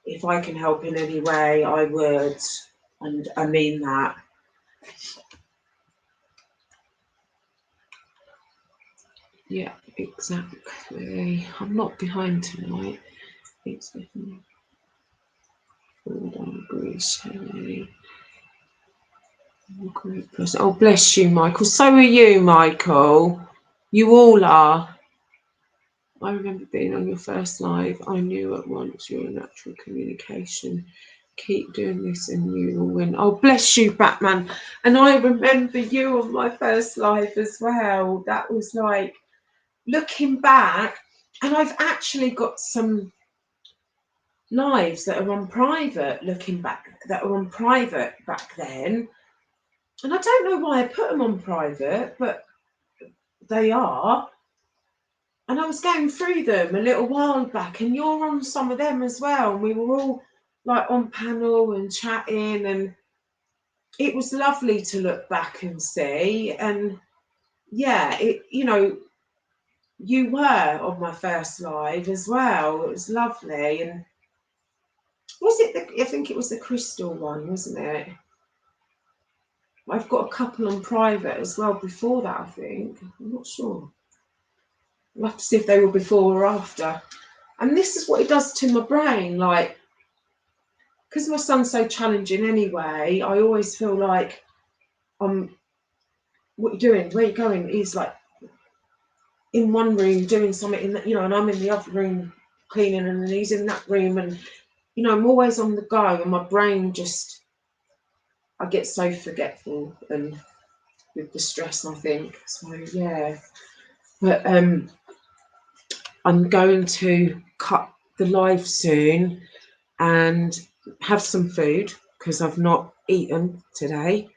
if I can help in any way, I would, and I mean that. Yeah, exactly. I'm not behind tonight. It's definitely great person. Oh, bless you, Michael. So are you, Michael. You all are. I remember being on your first live. I knew at once you were natural communication. Keep doing this and you will win. Oh, bless you, Batman. And I remember you on my first live as well. That was like, looking back, and I've actually got some lives that are on private, looking back, that are on private back then. And I don't know why I put them on private, but they are. And I was going through them a little while back, and you're on some of them as well. And we were all like on panel and chatting, and it was lovely to look back and see. And yeah, you know, you were on my first live as well. It was lovely. And was it I think it was the crystal one, wasn't it? I've got a couple on private as well before that, I think. I'm not sure. We'll have to see if they were before or after. And this is what it does to my brain. Like, because my son's so challenging anyway, I always feel like, what are you doing? Where are you going? He's like in one room doing something, you know, and I'm in the other room cleaning, and then he's in that room, and, you know, I'm always on the go, and my brain just, I get so forgetful, and with the stress, I think. So yeah, but I'm going to cut the live soon and have some food, because I've not eaten today.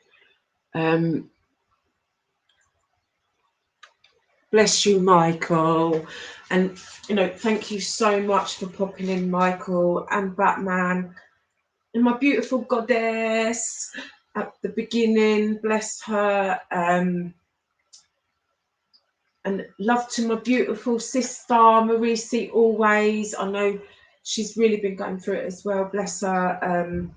Bless you, Michael. And, you know, thank you so much for popping in, Michael and Batman, and my beautiful goddess. at the beginning, bless her. And love to my beautiful sister, Marisi, always. I know she's really been going through it as well, bless her.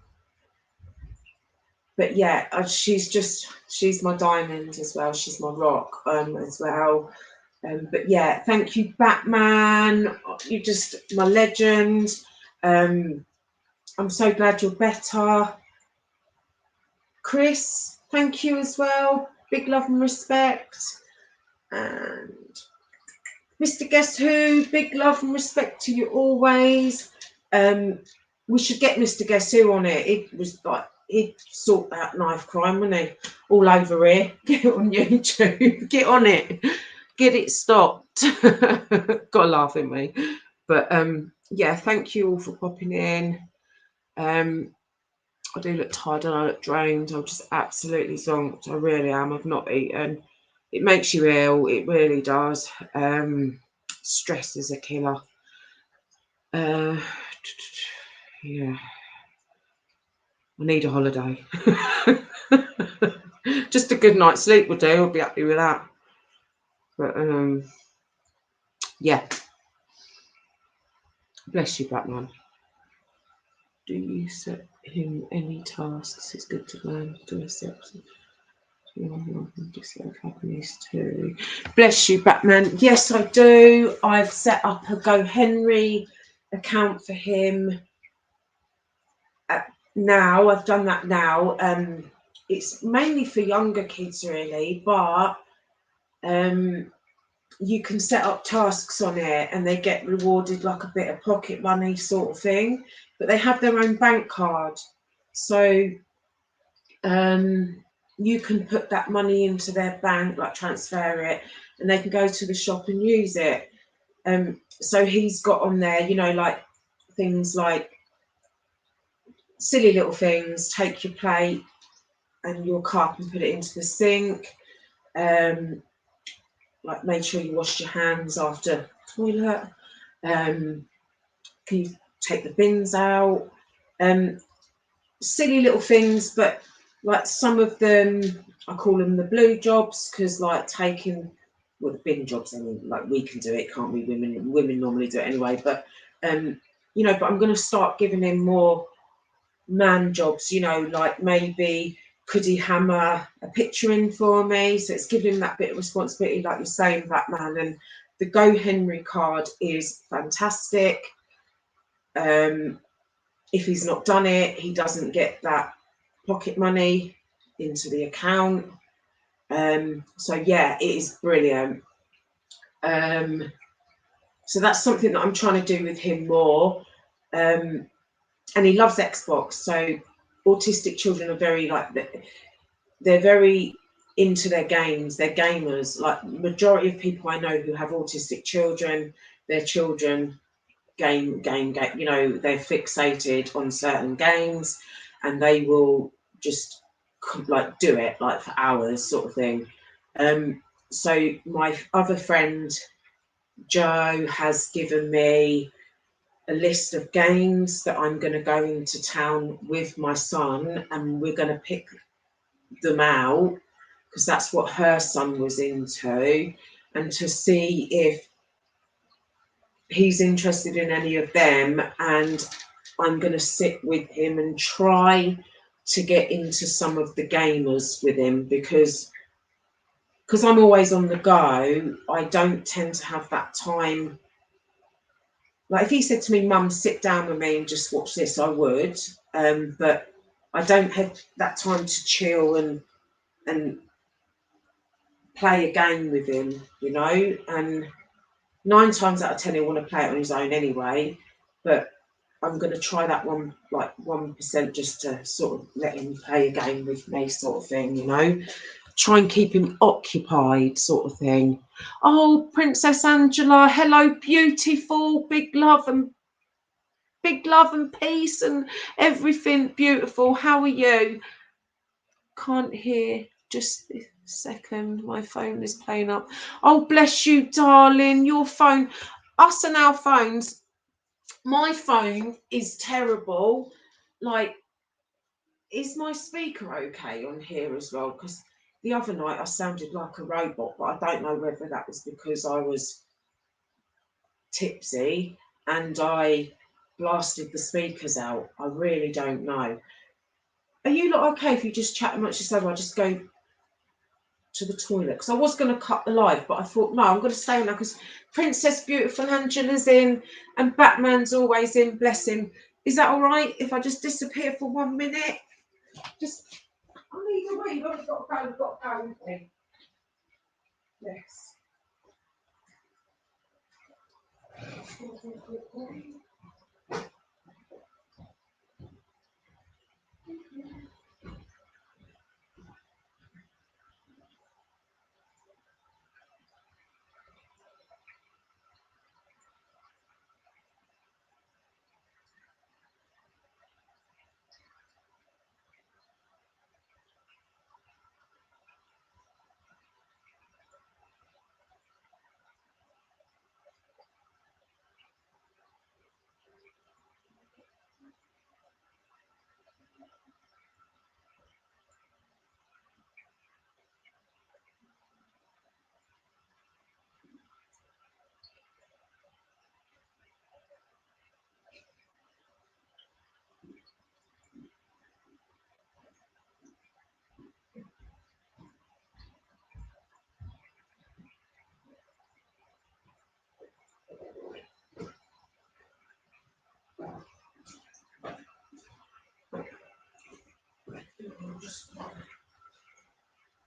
But yeah, she's my diamond as well. She's my rock as well. But yeah, thank you, Batman. You're just my legend. I'm so glad you're better. Chris, thank you as well. Big love and respect. And Mr. Guess Who, big love and respect to you always. We should get Mr. Guess Who on it. It was like he'd sort that knife crime, wouldn't he? All over here. Get it on YouTube. Get on it. Get it stopped. Gotta laugh at me. But yeah, thank you all for popping in. I do look tired and I look drained. I'm just absolutely zonked. I really am. I've not eaten. It makes you ill. It really does. Stress is a killer. Yeah. I need a holiday. Just a good night's sleep will do. I'll be happy with that. But yeah. Bless you, Batman. Do you set him any tasks? It's good to learn. Do I set happiness too? Bless you, Batman. Yes, I do. I've set up a Go Henry account for him. Now I've done that now. It's mainly for younger kids, really, but you can set up tasks on it and they get rewarded like a bit of pocket money sort of thing, but they have their own bank card, so you can put that money into their bank, like transfer it, and they can go to the shop and use it. So he's got on there, you know, like things like silly little things, take your plate and your cup and put it into the sink. Like make sure you wash your hands after toilet. Can you take the bins out? Silly little things, but like some of them, I call them the blue jobs, because like taking, well, the bin jobs, I mean, like we can do it, can't we? Women normally do it anyway, but you know, but I'm going to start giving him more man jobs, you know, like maybe could he hammer a picture in for me? So it's giving him that bit of responsibility, like you're saying, Batman. And the Go Henry card is fantastic. If he's not done it, he doesn't get that pocket money into the account. So yeah, it is brilliant. So that's something that I'm trying to do with him more. And he loves Xbox. So autistic children are very like, they're very into their games. They're gamers. Like majority of people I know who have autistic children, their children game, you know, they're fixated on certain games and they will just like do it like for hours sort of thing. So my other friend Joe has given me a list of games that I'm going to go into town with my son and we're going to pick them out because that's what her son was into, and to see if he's interested in any of them. And I'm going to sit with him and try to get into some of the gamers with him because I'm always on the go. I don't tend to have that time. Like if he said to me, Mum, sit down with me and just watch this, I would. But I don't have that time to chill and play a game with him, you know. And 9 times out of 10 he'll want to play it on his own anyway. But I'm going to try that 1% just to sort of let him play a game with me, sort of thing, you know. Try and keep him occupied, sort of thing. Oh, Princess Angela, hello, beautiful, big love and peace and everything beautiful. How are you? Can't hear. Just a second. My phone is playing up. Oh, bless you, darling. Your phone. Us and our phones. My phone is terrible. Like, Is my speaker okay on here as well? Because the other night I sounded like a robot, but I don't know whether that was because I was tipsy and I blasted the speakers out. I really don't know. Are you lot okay if you just chat amongst yourself? I'll just go to the toilet because I was going to cut the live, but I thought no, I'm going to stay on now because Princess Beautiful Angela's in and Batman's always in. Bless him. Is that all right if I just disappear for 1 minute? Just I need a wee. I've got to go. With me. Yes.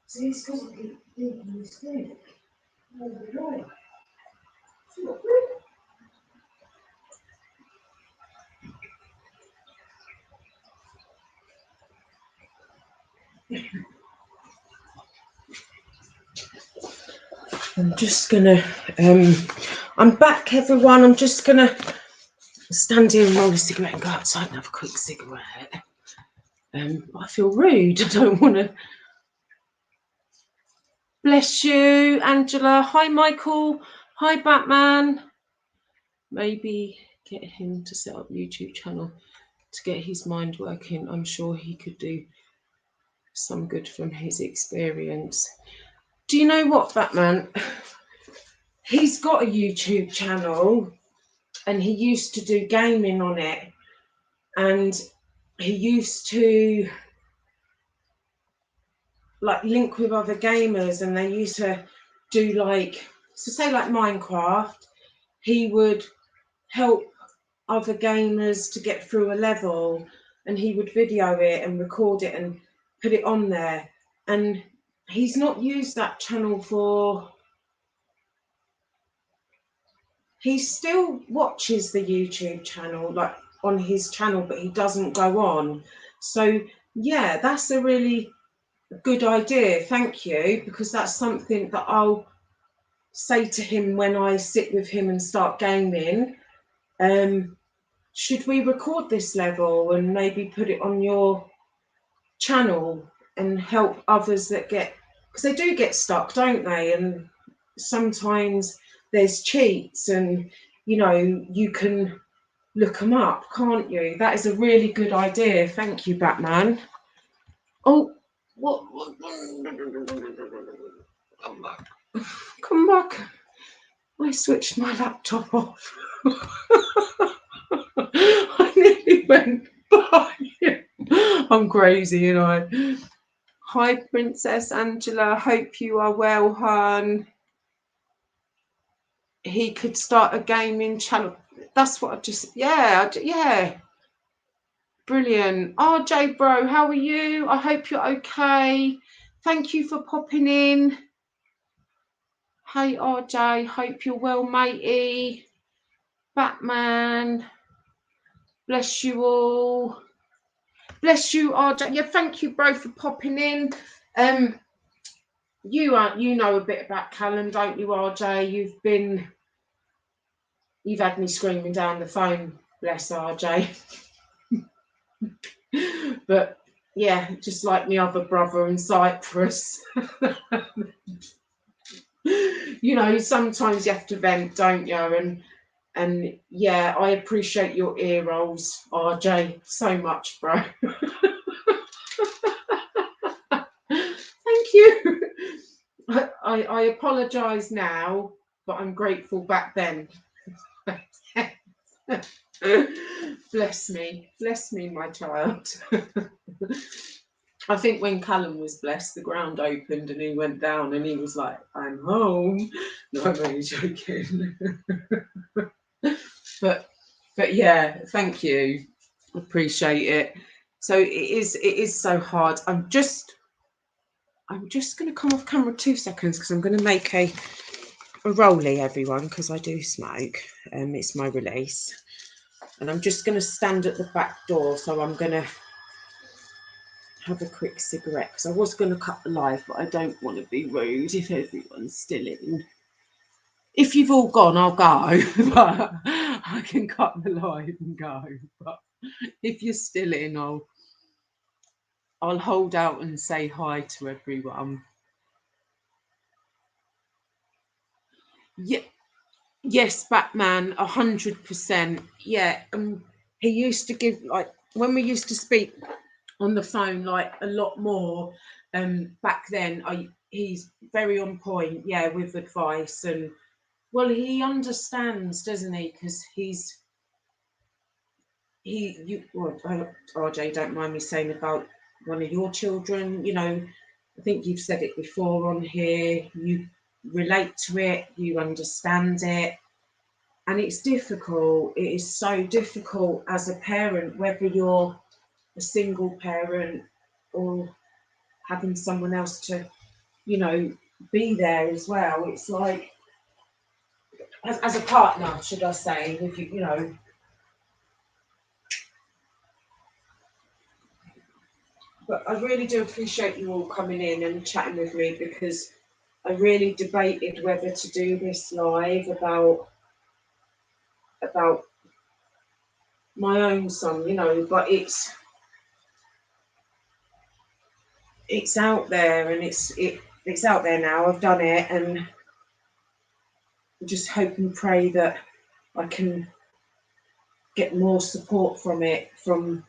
See, it's because I keep thinking this thing. I'm just gonna. I'm back, everyone. I'm just gonna stand here and roll a cigarette and go outside and have a quick cigarette. I feel rude. I don't want to. Bless you, Angela. Hi, Michael. Hi, Batman. Maybe get him to set up a YouTube channel to get his mind working. I'm sure he could do some good from his experience. Do you know what, Batman? He's got a YouTube channel and he used to do gaming on it. And he used to like link with other gamers and they used to do like, so say like Minecraft, he would help other gamers to get through a level and he would video it and record it and put it on there. And he's not used that channel for, he still watches the YouTube channel like on his channel, but he doesn't go on. So yeah, that's a really good idea. Thank you, because that's something that I'll say to him when I sit with him and start gaming. Should we record this level and maybe put it on your channel and help others that get, because they do get stuck, don't they? And sometimes there's cheats and you know you can look them up, can't you? That is a really good idea. Thank you, Batman. Oh, what? Come back. I switched my laptop off. I nearly went by. I'm crazy, you know. Hi, Princess Angela. Hope you are well, hon. He could start a gaming channel. That's what I just, yeah. Brilliant. RJ, bro, how are you? I hope you're okay. Thank you for popping in. Hey, RJ, hope you're well, matey. Batman, bless you all. Bless you, RJ. Yeah, thank you, bro, for popping in. You know a bit about Callum, don't you, RJ? You've had me screaming down the phone, bless RJ. But yeah, just like my other brother in Cyprus. You know, sometimes you have to vent, don't you? And yeah, I appreciate your ear rolls, RJ, so much, bro. I apologise now, but I'm grateful back then. Bless me, my child. I think when Callum was blessed, the ground opened and he went down and he was like, I'm home. No, I'm only joking. but yeah, thank you. Appreciate it. So it is so hard. I'm just going to come off camera 2 seconds because I'm going to make a rollie, everyone, because I do smoke. It's my release. And I'm just going to stand at the back door, so I'm going to have a quick cigarette because I was going to cut the live, but I don't want to be rude if everyone's still in. If you've all gone, I'll go, but I can cut the live and go. But if you're still in, I'll hold out and say hi to everyone. Yeah, yes, Batman, 100%. Yeah, he used to give, like, when we used to speak on the phone, like, a lot more. Back then, he's very on point, yeah, with advice, and well, he understands, doesn't he? Because RJ, don't mind me saying about one of your children, you know, I think you've said it before on here, you relate to it, you understand it, and it's difficult. It is so difficult as a parent, whether you're a single parent or having someone else to, you know, be there as well. It's like, as a partner, should I say, with you, you know. But I really do appreciate you all coming in and chatting with me, because I really debated whether to do this live about my own son, you know, but it's out there, and it's out there now. I've done it, and I just hope and pray that I can get more support from it, from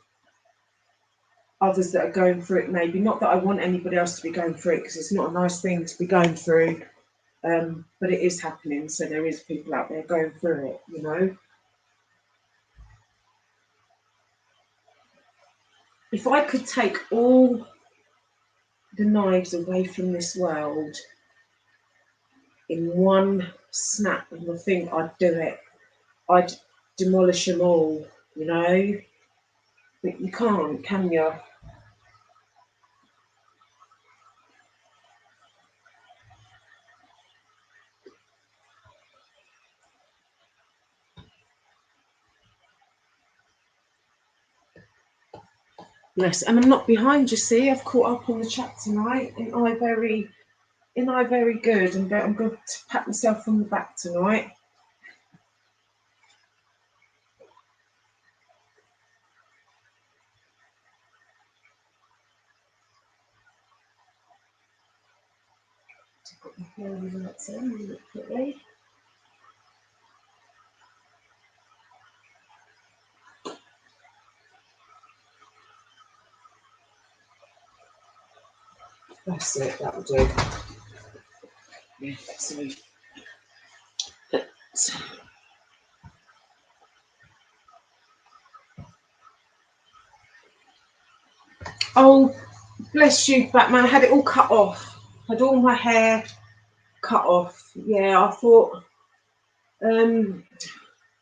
others that are going through it. Maybe not that I want anybody else to be going through it, because it's not a nice thing to be going through, but it is happening. So there is people out there going through it, you know. If I could take all the knives away from this world in one snap of a finger, I'd do it. I'd demolish them all, you know. But you can't, can you? Yes, and I'm not behind. You see, I've caught up on the chat tonight. Ain't I very good? I'm going to pat myself on the back tonight. To put my hair in that really quickly. That's it. That'll do. Yeah, so. Oh, bless you, Batman. I had it all cut off. I had all my hair cut off. Yeah, I thought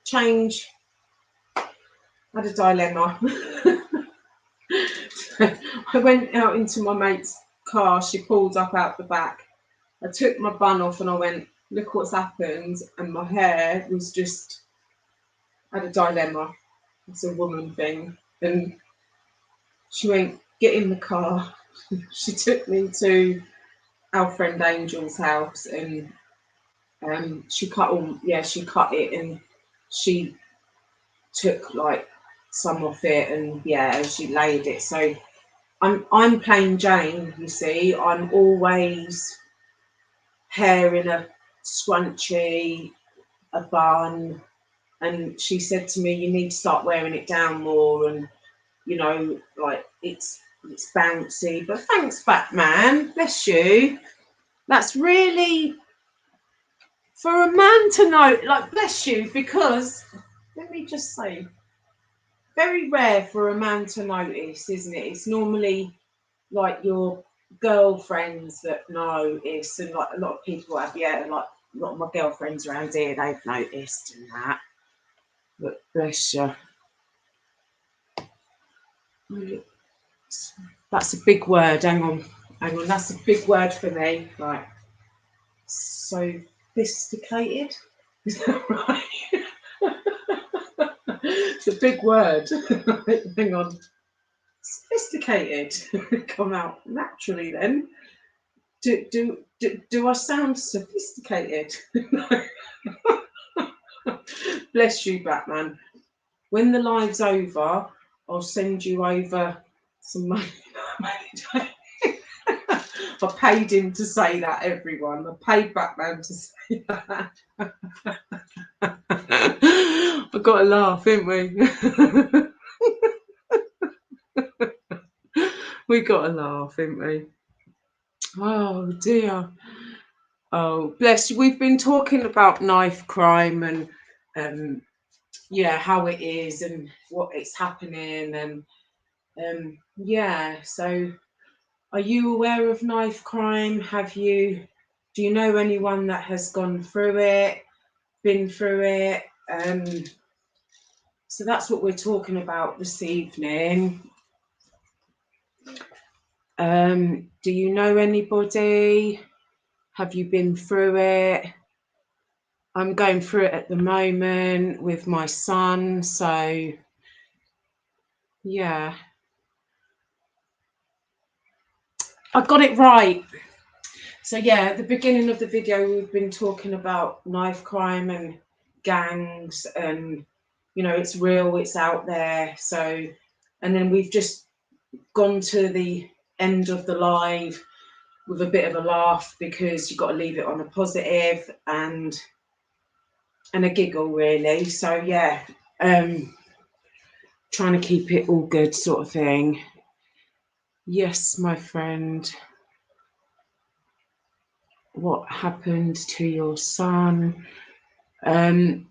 change. I had a dilemma. I went out into my mate's car. She pulled up out the back. I took my bun off and I went, look what's happened. And my hair was just, I had a dilemma. It's a woman thing. And she went, get in the car. She took me to our friend Angel's house, and she cut it, and she took like some off it, and yeah, she laid it. So I'm plain Jane, you see. I'm always hair in a scrunchie, a bun, and she said to me, you need to start wearing it down more, and you know, like it's bouncy. But thanks, Batman, bless you. That's really, for a man to know, like, bless you, because, let me just say, very rare for a man to notice, isn't it? It's normally like your girlfriends that notice, and like a lot of people have, yeah, like a lot of my girlfriends around here, they've noticed and that. But bless you. That's a big word. Hang on. That's a big word for me. Like, sophisticated. Is that right? It's a big word. Hang on. Sophisticated. Come out naturally then. Do I sound sophisticated? Bless you, Batman. When the live's over, I'll send you over some money. I paid him to say that, everyone. I paid Batman to say that. I've got to laugh, haven't we? We got to laugh, haven't we? Oh dear. Oh, bless you. We've been talking about knife crime and yeah, how it is and what it's happening, and yeah. So, are you aware of knife crime? Do you know anyone that has gone through it, been through it? So that's what we're talking about this evening. Do you know anybody? Have you been through it? I'm going through it at the moment with my son, so yeah. I got it right. So yeah, at the beginning of the video, we've been talking about knife crime and gangs, and you know, it's real, it's out there. So, and then we've just gone to the end of the live with a bit of a laugh, because you've got to leave it on a positive and a giggle, really. So yeah, trying to keep it all good, sort of thing. Yes, my friend. What happened to your son? I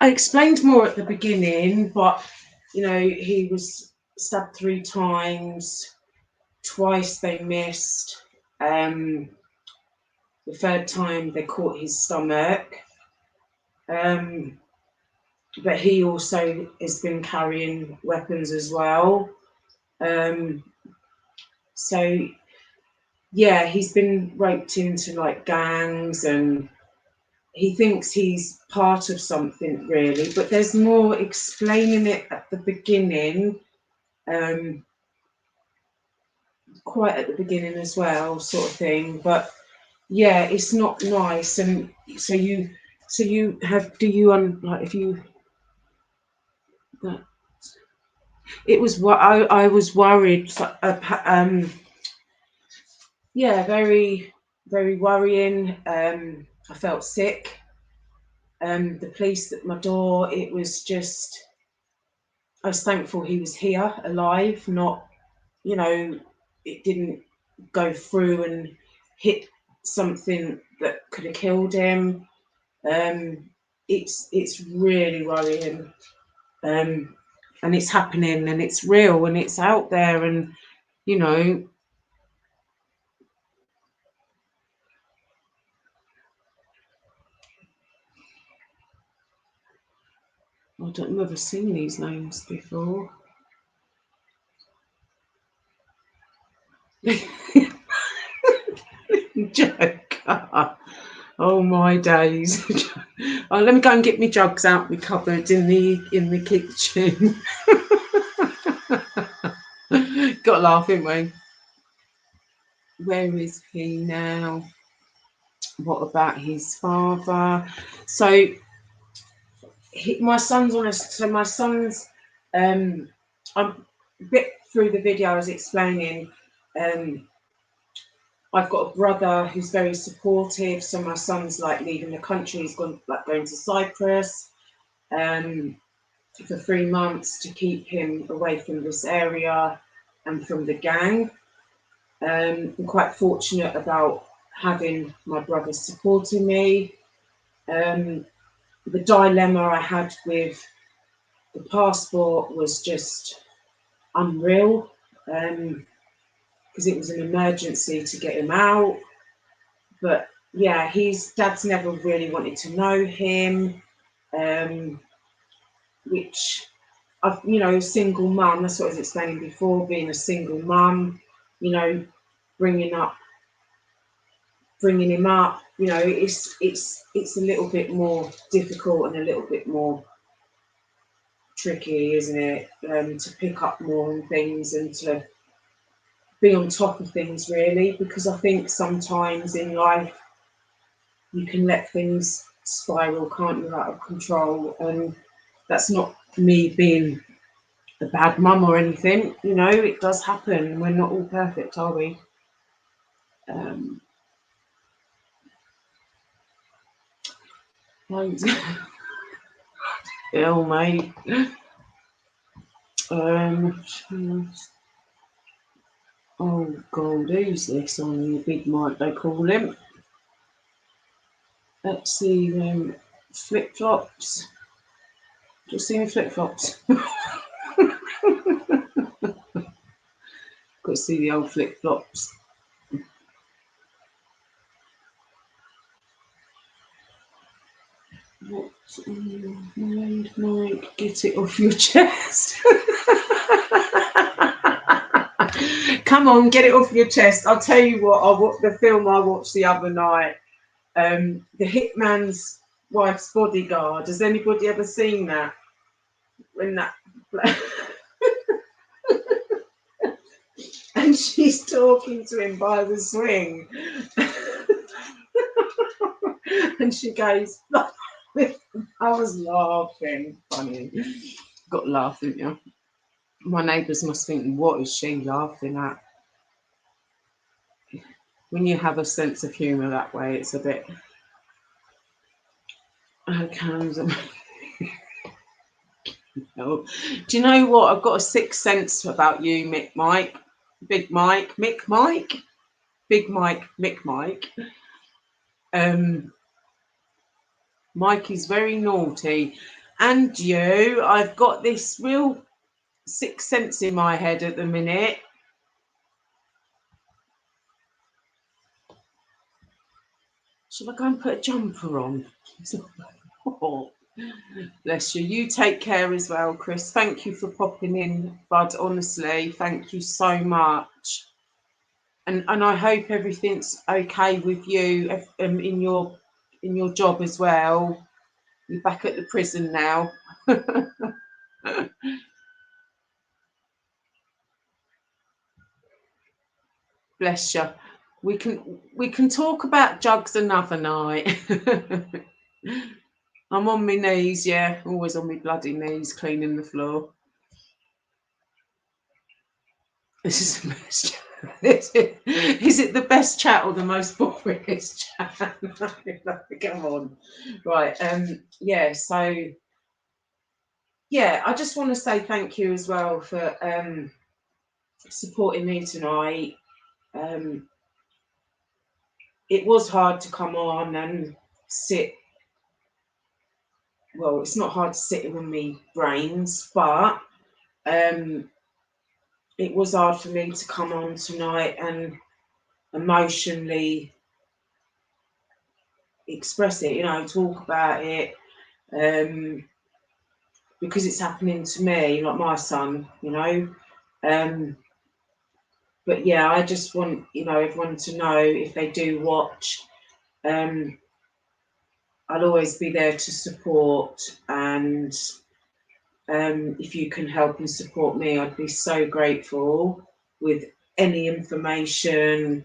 explained more at the beginning, but you know, he was stabbed 3 times. Twice they missed. The 3rd time they caught his stomach. But he also has been carrying weapons as well. So yeah, he's been roped into like gangs, and he thinks he's part of something, really, but there's more explaining it at the beginning, quite at the beginning as well, sort of thing. But yeah, it's not nice. And so you have, do you like, if you, it was what I was worried, yeah, very, very worrying. I felt sick. The police at my door, it was just, I was thankful he was here alive, not, you know, it didn't go through and hit something that could have killed him. It's really worrying, and it's happening, and it's real, and it's out there, and you know, I've never seen these names before. Joke. Oh my days. Oh, let me go and get my jugs out my cupboard in the kitchen. Got to laugh, haven't we? Where is he now? What about his father? So my son's on us. So my son's, I'm a bit through the video, I was explaining, I've got a brother who's very supportive. So my son's like leaving the country. He's going to Cyprus for 3 months to keep him away from this area and from the gang. I'm quite fortunate about having my brother supporting me. The dilemma I had with the passport was just unreal, because it was an emergency to get him out. But yeah, his dad's never really wanted to know him, which I've, single mum, that's what I was explaining before, being a single mum, bringing him up, it's a little bit more difficult and a little bit more tricky, isn't it? To pick up more on things and to be on top of things, really, because I think sometimes in life you can let things spiral, can't you, out of control. And that's not me being a bad mum or anything, it does happen. We're not all perfect, are we? Hell, mate. Oh God, who's this on the big mic they call him? Let's see them flip flops. Just seeing flip flops. Got to see the old flip flops. What's on your mind, Mike? Get it off your chest. Come on, get it off your chest. I'll tell you what. The film I watched the other night. The Hitman's Wife's Bodyguard. Has anybody ever seen that? When that. And she's talking to him by the swing. And she goes, I was laughing. Funny. Got laughing, didn't you? My neighbours must think, what is she laughing at? When you have a sense of humour that way, it's a bit. Do you know what? I've got a sixth sense about you, Big Mike. Big Mike. Mike is very naughty. And you, I've got this real sixth sense in my head at the minute. Shall I go and put a jumper on? Oh, bless you. You take care as well, Chris. Thank you for popping in, Bud. Honestly, thank you so much. And I hope everything's okay with you in your job as well. You're back at the prison now. Bless you. We can talk about jugs another night. I'm on my knees, yeah, always on my bloody knees, cleaning the floor. This is the best chat. Is it the best chat or the most boringest chat? Come on. Right. Yeah, so yeah, I just want to say thank you as well for supporting me tonight. It was hard to come on and sit. Well, it's not hard to sit in my brains, but it was hard for me to come on tonight and emotionally express it, talk about it, because it's happening to me, like my son, but yeah, I just want, everyone to know, if they do watch, I'll always be there to support, and if you can help and support me, I'd be so grateful with any information,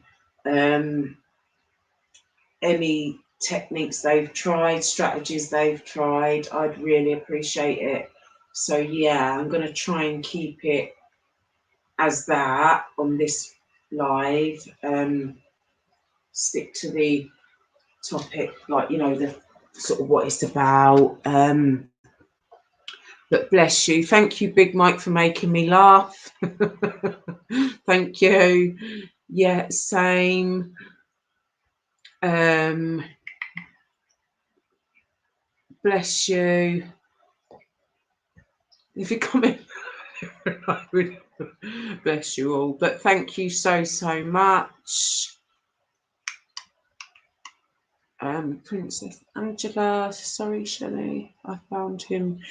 any techniques they've tried, strategies they've tried. I'd really appreciate it. So yeah, I'm going to try and keep it as that on this live. Stick to the topic, like, the sort of what it's about. But bless you. Thank you, Big Mike, for making me laugh. Thank you. Yeah, same. Bless you. If you come in, I would bless you all. But thank you so much. Princess Angela, sorry, Shelley, I found him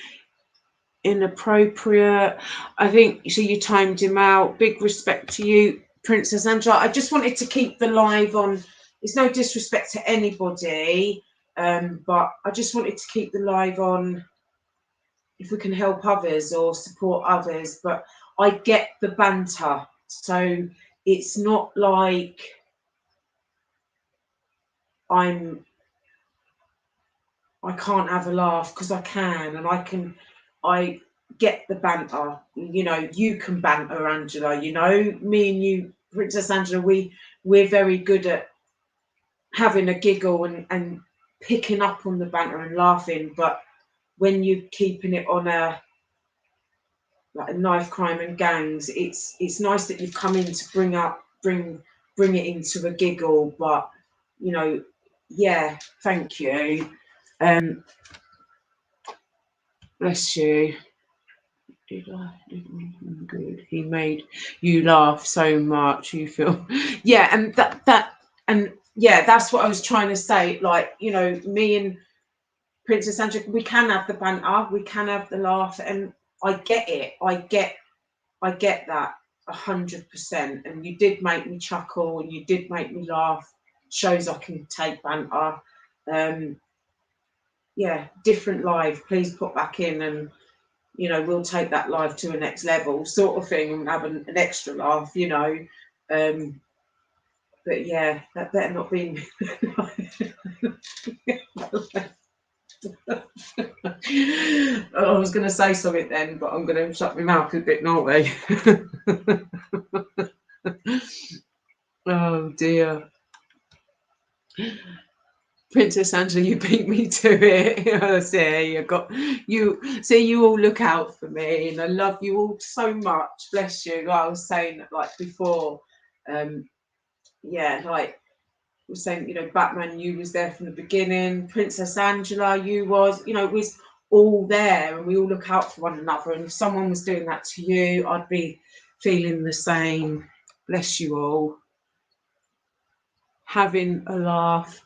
inappropriate. I think so. You timed him out. Big respect to you, Princess Angela. I just wanted to keep the live on. It's no disrespect to anybody, but I just wanted to keep the live on if we can help others or support others. But I get the banter, so it's not like I can't have a laugh, because I can, and I get the banter. You know, you can banter, Angela. You know, me and you, Princess Angela, we're very good at having a giggle and picking up on the banter and laughing. But when you're keeping it on a knife crime and gangs, it's nice that you've come in to bring it into a giggle. But you know, yeah, thank you. Bless you. Good. He made you laugh so much. You feel, yeah, and that's what I was trying to say. Like, you know, me and Princess Angela, we can have the banter, we can have the laugh, and I get it. I get that 100%. And you did make me chuckle, and you did make me laugh. Shows I can take banter. Yeah, different live. Please put back in, and you know, we'll take that live to a next level, sort of thing, and have an extra laugh. You know, but yeah, that better not be. Oh, I was going to say something then, but I'm going to shut my mouth a bit, aren't we? Oh dear. Princess Angela, you beat me to it. See, you all look out for me, and I love you all so much. Bless you. Like I was saying, like before, yeah, like we were saying, you know, Batman, you was there from the beginning. Princess Angela, you was, you know, it was all there, and we all look out for one another. And if someone was doing that to you, I'd be feeling the same. Bless you all. Having a laugh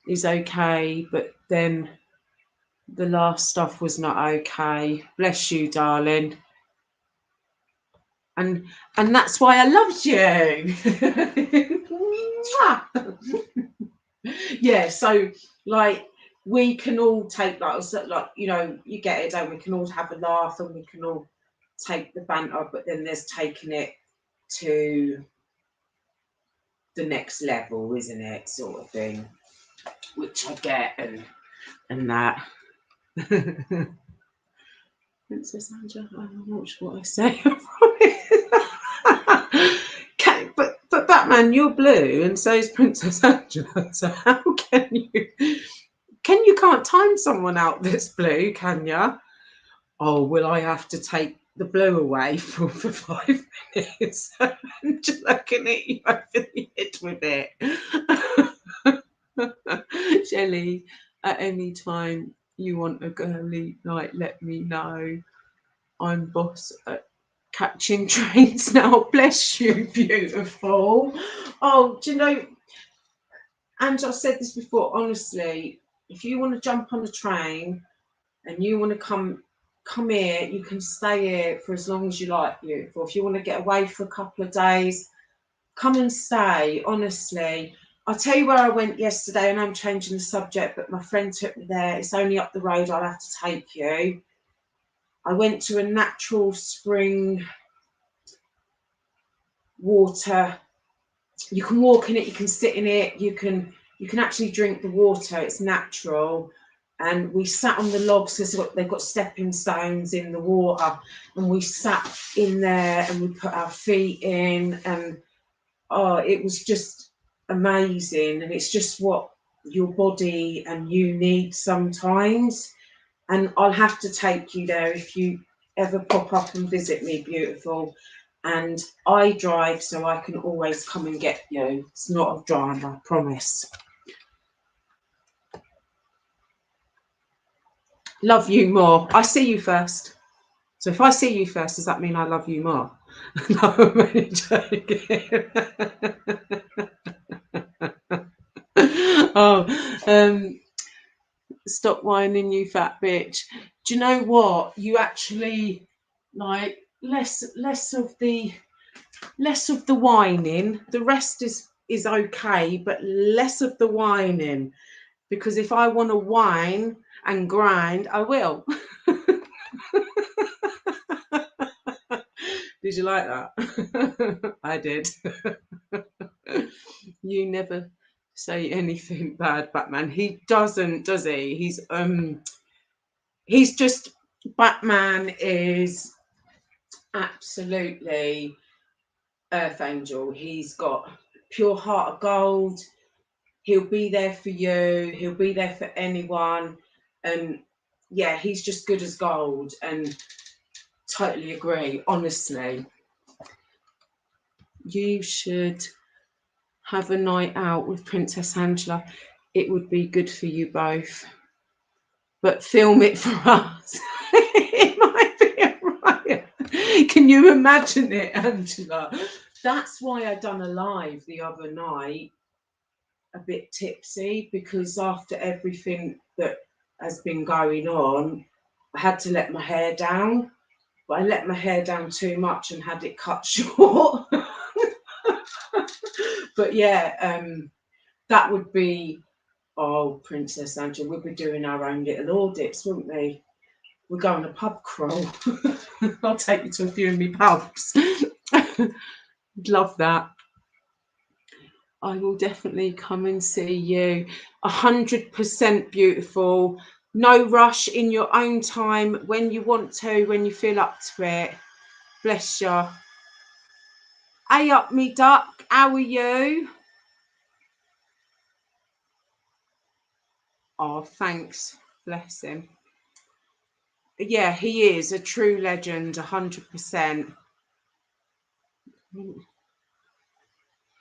is okay, but then the last stuff was not okay. Bless you, darling. And that's why I loved you. Yeah, so like we can all take like you know, you get it, don't we? Can all have a laugh, and we can all take the banter, but then there's taking it to the next level, isn't it? Sort of thing. Which I get, and that. Princess Angela, I'm not sure what I say. But Batman, you're blue, and so is Princess Angela. So how can you can't time someone out that's blue, can you? Oh, will I have to take the blue away for 5 minutes? Angela can hit you over the head with it. Shelley, at any time you want a girly night, let me know. I'm boss at catching trains now. Bless you, beautiful. Oh, do you know, and I've said this before, honestly, if you want to jump on a train and you want to come here, you can stay here for as long as you like, beautiful. If you want to get away for a couple of days, come and stay, honestly. I'll tell you where I went yesterday, and I'm changing the subject, but my friend took me there. It's only up the road, I'll have to take you. I went to a natural spring water. You can walk in it, you can sit in it, you can actually drink the water. It's natural. And we sat on the logs, because they've got stepping stones in the water, and we sat in there and we put our feet in, and oh, it was just amazing. And it's just what your body and you need sometimes. And I'll have to take you there if you ever pop up and visit me, beautiful. And I drive, so I can always come and get you. It's not a drama, I promise. Love you more. I see you first. So if I see you first, does that mean I love you more? No, I'm only joking. Oh, stop whining, you fat bitch. Do you know what? You actually like less of the whining. The rest is okay, but less of the whining. Because if I want to whine and grind, I will. Did you like that? I did. You never say anything bad, Batman. He doesn't, does he? He's just Batman is absolutely Earth Angel. He's got pure heart of gold. He'll be there for you. He'll be there for anyone. And yeah, he's just good as gold. And totally agree. Honestly, you should have a night out with Princess Angela. It would be good for you both. But film it for us. It might be a riot. Can you imagine it, Angela? That's why I done a live the other night, a bit tipsy, because after everything that has been going on, I had to let my hair down. But I let my hair down too much and had it cut short. But yeah, that would be, oh, Princess Angela, we'd be doing our own little audits, wouldn't we? We're going to pub crawl. I'll take you to a few of me pubs. Love that. I will definitely come and see you. 100% beautiful. No rush, in your own time, when you want to, when you feel up to it. Bless you. Hey up, me duck. How are you? Oh, thanks. Bless him. Yeah, he is a true legend, 100%.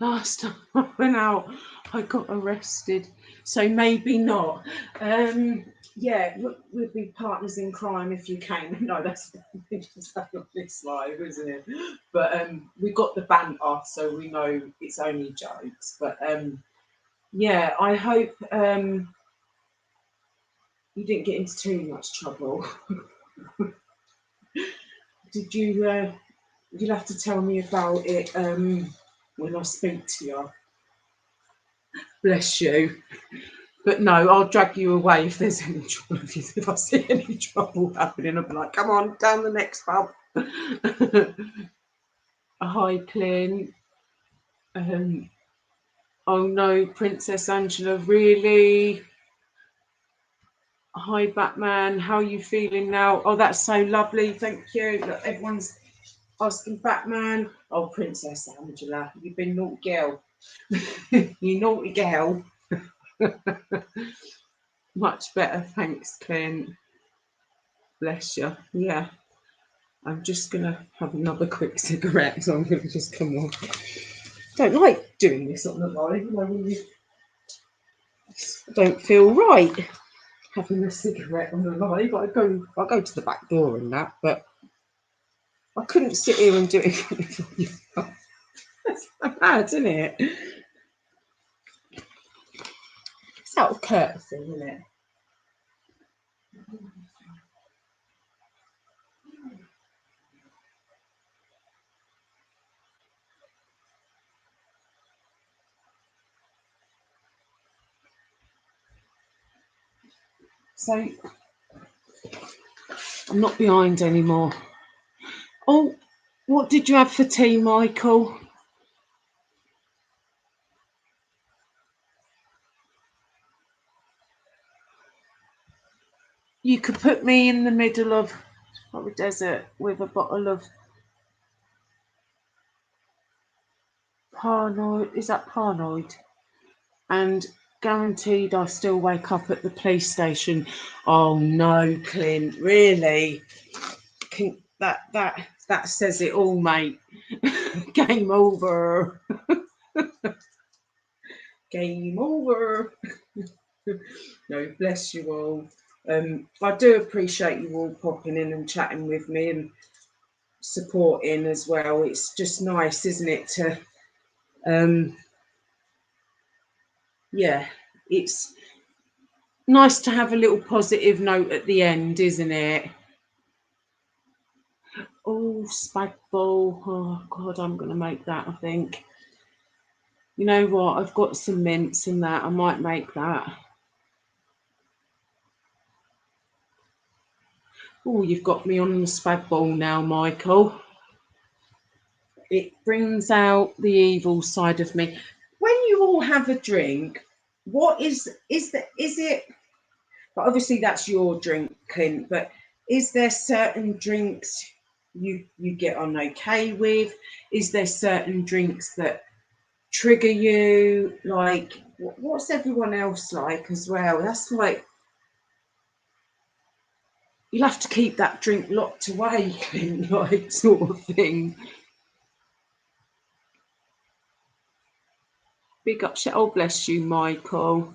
Last time I went out, I got arrested, so maybe not. Yeah, we'd be partners in crime if you came. No, that's on this live, isn't it? But we got the banter, so we know it's only jokes. But yeah, I hope you didn't get into too much trouble. Did you? You'll have to tell me about it when I speak to you. Bless you. But no, I'll drag you away if there's any trouble. If I see any trouble happening, I'll be like, come on, down the next pub. Hi, Clint. Oh no, Princess Angela, really? Hi, Batman. How are you feeling now? Oh, that's so lovely. Thank you. Look, everyone's asking Batman. Oh, Princess Angela, you've been naughty girl. You naughty girl. Much better, thanks, Clint. Bless you. Yeah, I'm just gonna have another quick cigarette, so I'm gonna just come on. Don't like doing this on the live. I don't feel right having a cigarette on the live. I go to the back door and that, but I couldn't sit here and do it for you. That's bad, isn't it? It's out of courtesy, isn't it? So I'm not behind anymore. Oh, what did you have for tea, Michael? You could put me in the middle of a desert with a bottle of paranoid. Is that paranoid? And guaranteed I still wake up at the police station. Oh no, Clint, really? That says it all, mate. Game over. Game over. No, bless you all. I do appreciate you all popping in and chatting with me and supporting as well. It's just nice, isn't it, to yeah, it's nice to have a little positive note at the end, isn't it? Oh, spag bol. Oh God, I'm gonna make that, I think. You know what? I've got some mince and that. I might make that. Oh, you've got me on the spag bol now, Michael. It brings out the evil side of me. When you all have a drink, what is it? But obviously that's your drink, Clint. But is there certain drinks you get on okay with? Is there certain drinks that trigger you? Like, what's everyone else like as well? That's like you'll have to keep that drink locked away, Clint, like sort of thing. Big up, oh bless you, Michael.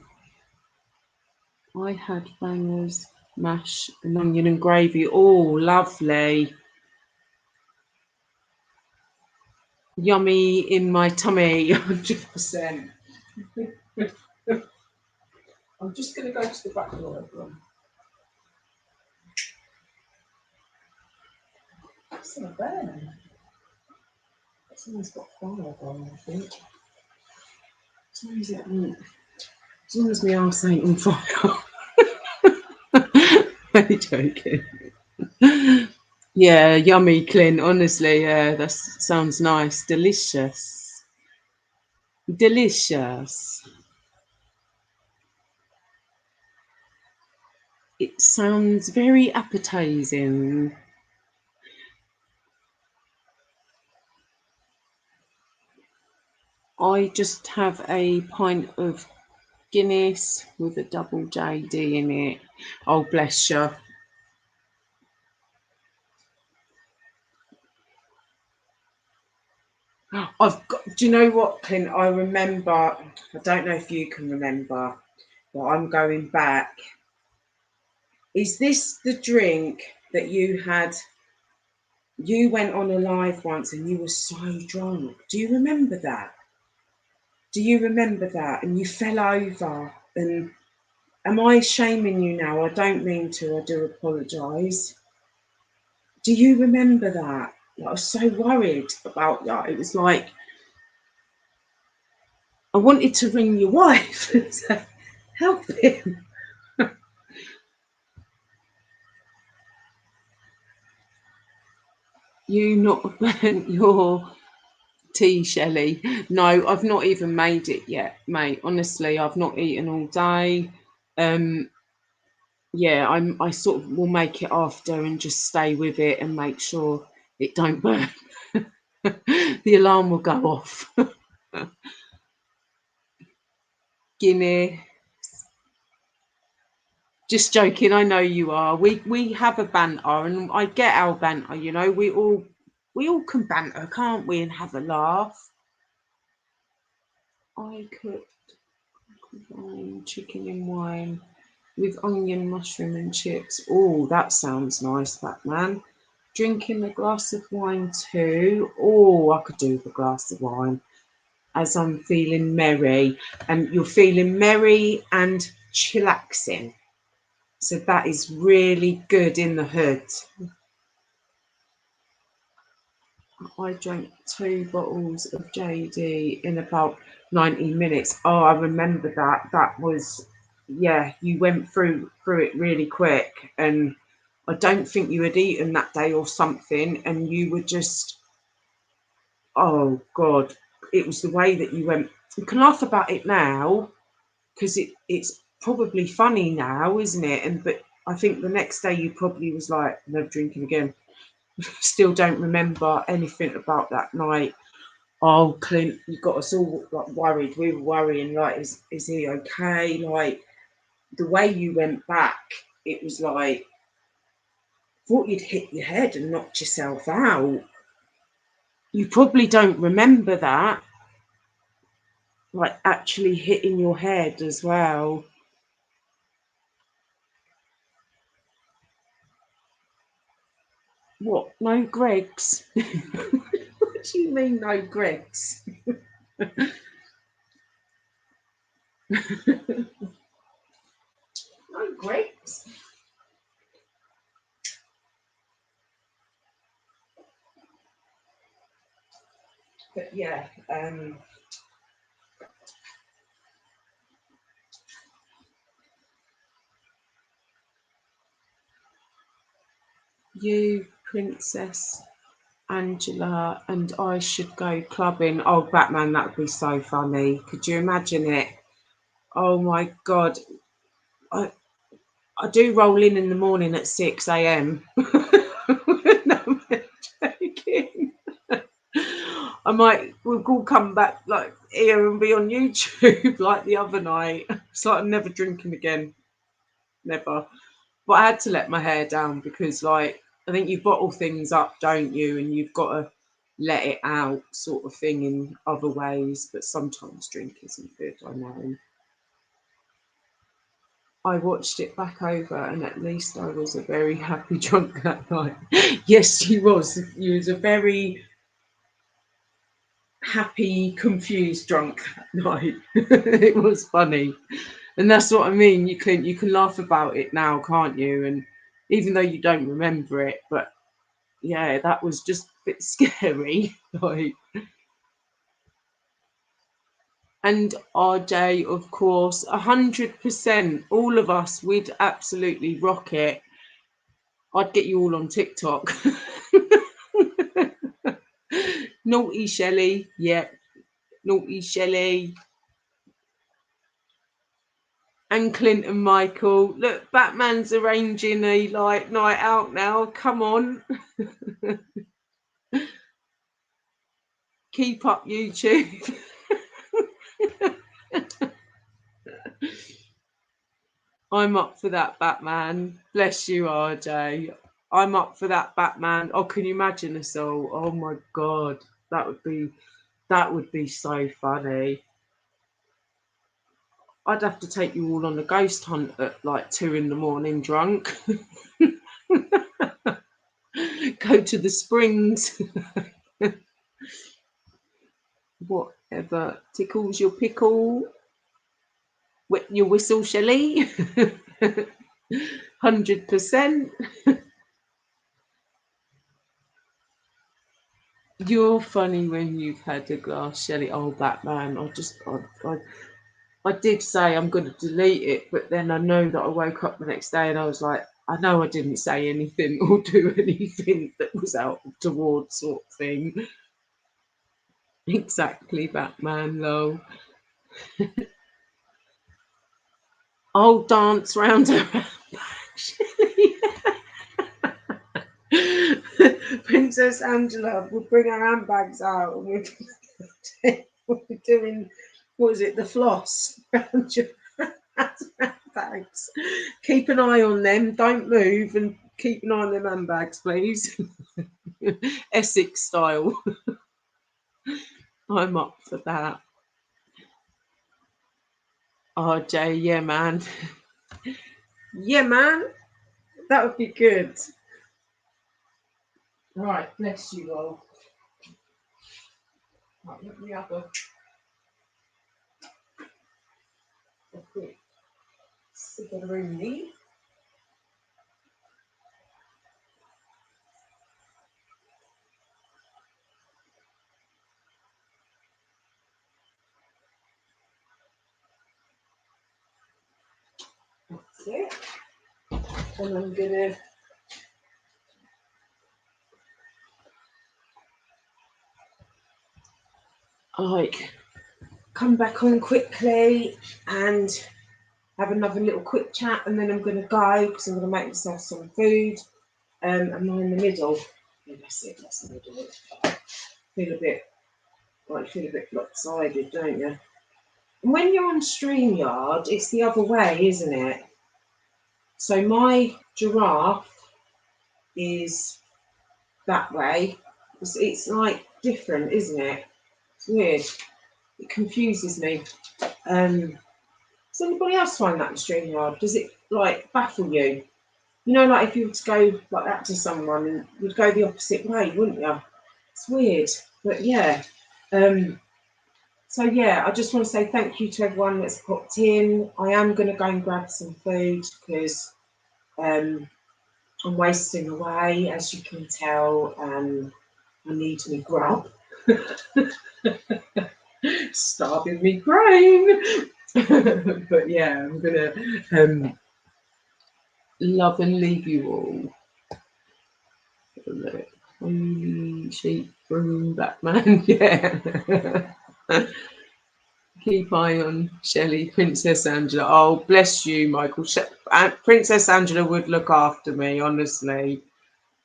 I had bangers, mash, and onion and gravy. Oh, lovely. Yummy in my tummy, 100%. I'm just going to go to the back door, everyone. That's not bad. Someone's got fire going, I think. As long as my arse ain't on fire. I'm joking. Yeah, yummy, Clint. Honestly, yeah, that sounds nice. Delicious. Delicious. It sounds very appetizing. I just have a pint of Guinness with a double JD in it. Oh, bless you. Do you know what, Clint? I remember, I don't know if you can remember, but I'm going back. Is this the drink that you had? You went on a live once and you were so drunk. Do you remember that? Do you remember that? And you fell over. And am I shaming you now? I don't mean to. I do apologise. Do you remember that? I was so worried about that. It was like I wanted to ring your wife and say, help him. You not burnt your tea, Shelley? No, I've not even made it yet, mate. Honestly, I've not eaten all day. Yeah, I sort of will make it after and just stay with it and make sure it don't burn. The alarm will go off. Guinea. Just joking, I know you are. We have a banter and I get our banter, you know. We all can banter, can't we, and have a laugh. I cooked chicken in wine with onion, mushroom and chips. Oh, that sounds nice, Batman. Drinking a glass of wine too. Oh, I could do with a glass of wine as I'm feeling merry. And you're feeling merry and chillaxing. So that is really good in the hood. I drank 2 bottles of JD in about 90 minutes. Oh, I remember that. That was, yeah, you went through it really quick. And I don't think you had eaten that day or something. And you were just, oh God, it was the way that you went. You can laugh about it now because it's probably funny now, isn't it? And but I think the next day you probably was like, never drinking again. Still don't remember anything about that night. Oh, Clint, you got us all like worried. We were worrying, like, is he okay? Like the way you went back, it was like thought you'd hit your head and knocked yourself out. You probably don't remember that, like actually hitting your head as well. What? No Greggs? What do you mean, no Greggs? No Greggs? But yeah, you, Princess Angela, and I should go clubbing. Oh, Batman, that would be so funny. Could you imagine it? Oh my God. I, I do roll in the morning at 6 a.m. No, I'm joking. We'll all come back like here and be on YouTube like the other night. It's like I'm never drinking again. Never. But I had to let my hair down because, like, I think you bottle things up, don't you? And you've got to let it out, sort of thing, in other ways. But sometimes drink isn't good, I know. I watched it back over, and at least I was a very happy drunk that night. Yes, she was. You was a very happy, confused drunk that night. It was funny, and that's what I mean. You can laugh about it now, can't you? And even though you don't remember it, but yeah, that was just a bit scary. Like, and RJ, of course, 100%. All of us, we'd absolutely rock it. I'd get you all on TikTok. Naughty Shelley, yeah, naughty Shelley. And Clint and Michael. Look, Batman's arranging a like night out now. Come on. Keep up YouTube. I'm up for that, Batman. Bless you, RJ. I'm up for that, Batman. Oh, can you imagine us all? Oh my God. That would be so funny. I'd have to take you all on a ghost hunt at like 2 a.m. drunk. Go to the springs. Whatever tickles your pickle. Wet your whistle, Shelley. 100%. You're funny when you've had a glass, Shelley. Oh, Batman. I did say I'm going to delete it, but then I know that I woke up the next day and I was like, I know I didn't say anything or do anything that was out of towards sort of thing. Exactly, Batman, lol. I'll dance round her. Princess Angela will bring her handbags out and we're doing, what is it, the floss round your handbags. Keep an eye on them, don't move, and keep an eye on them handbags, please. Essex style. I'm up for that. RJ, yeah, man. Yeah, man. That would be good. Right, bless you all. Right, let me have a quick cigarette. That's it. And I'm gonna like come back on quickly and have another little quick chat, and then I'm going to go because I'm going to make myself some food. And I'm in the middle. Yeah, that's it. That's the middle. Feel a bit lopsided, don't you? And when you're on StreamYard, it's the other way, isn't it? So my giraffe is that way. It's like different, isn't it? It's weird. It confuses me. Does anybody else find that in StreamYard? Does it like baffle you? You know, like if you were to go like that to someone, and you'd go the opposite way, wouldn't you? It's weird, but yeah. So yeah, I just want to say thank you to everyone that's popped in. I am going to go and grab some food because I'm wasting away, as you can tell. I need me grub. Starving me brain. But yeah, I'm gonna love and leave you all. Holy sheep room Batman, yeah. Keep eye on Shelley, Princess Angela. Oh, bless you, Michael. Princess Angela would look after me, honestly.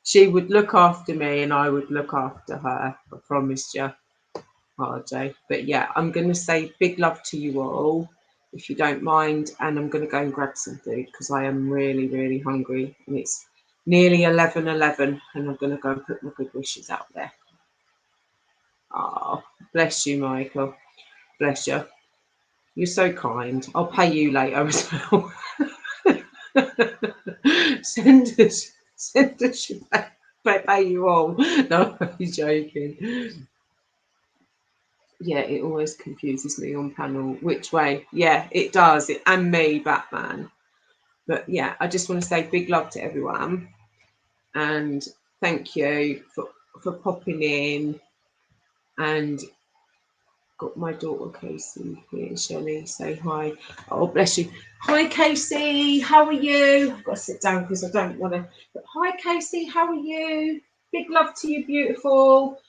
She would look after me and I would look after her. I promised you, RJ. But yeah, I'm going to say big love to you all, if you don't mind. And I'm going to go and grab some food because I am really, really hungry. And it's nearly 11:11 and I'm going to go and put my good wishes out there. Oh, bless you, Michael. Bless you. You're so kind. I'll pay you later as well. send us, pay you all. No, I'm joking. Yeah, it always confuses me on panel. Which way? Yeah, it does. And me, Batman. But yeah, I just want to say big love to everyone. And thank you for popping in. And got my daughter Casey here. Shelley, say hi. Oh, bless you. Hi, Casey. How are you? I've got to sit down because I don't want to. But hi, Casey. How are you? Big love to you, beautiful.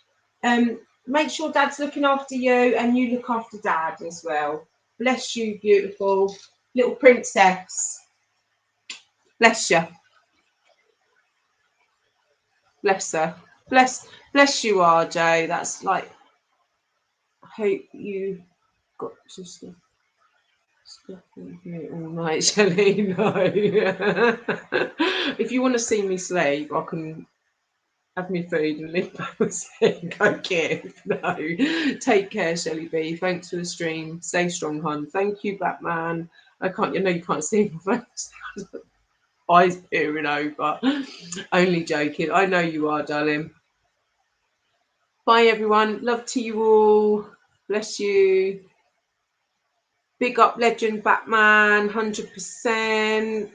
Make sure Dad's looking after you, and you look after Dad as well. Bless you, beautiful little princess. Bless you. Bless her. Bless you, RJ. That's like. I hope you got to sleep. All night, Shelley. No. If you want to see me sleep, I can have my food and leave and go give. No. Take care, Shelley B. Thanks for the stream. Stay strong, hon. Thank you, Batman. I can't, you can't see my face. Eyes peering over. Only joking. I know you are, darling. Bye, everyone. Love to you all. Bless you. Big up legend Batman, 100%.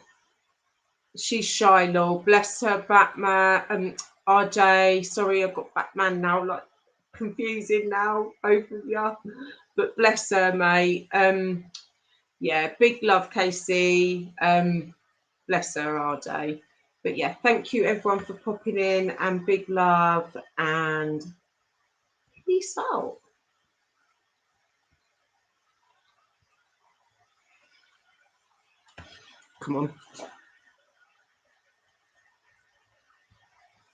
She's shy, lol. Bless her, Batman. RJ, sorry, I've got Batman now. Like, confusing now, both of you. But bless her, mate. Yeah, big love, Casey. Bless her, RJ. But yeah, thank you everyone for popping in, and big love, and peace out. Come on.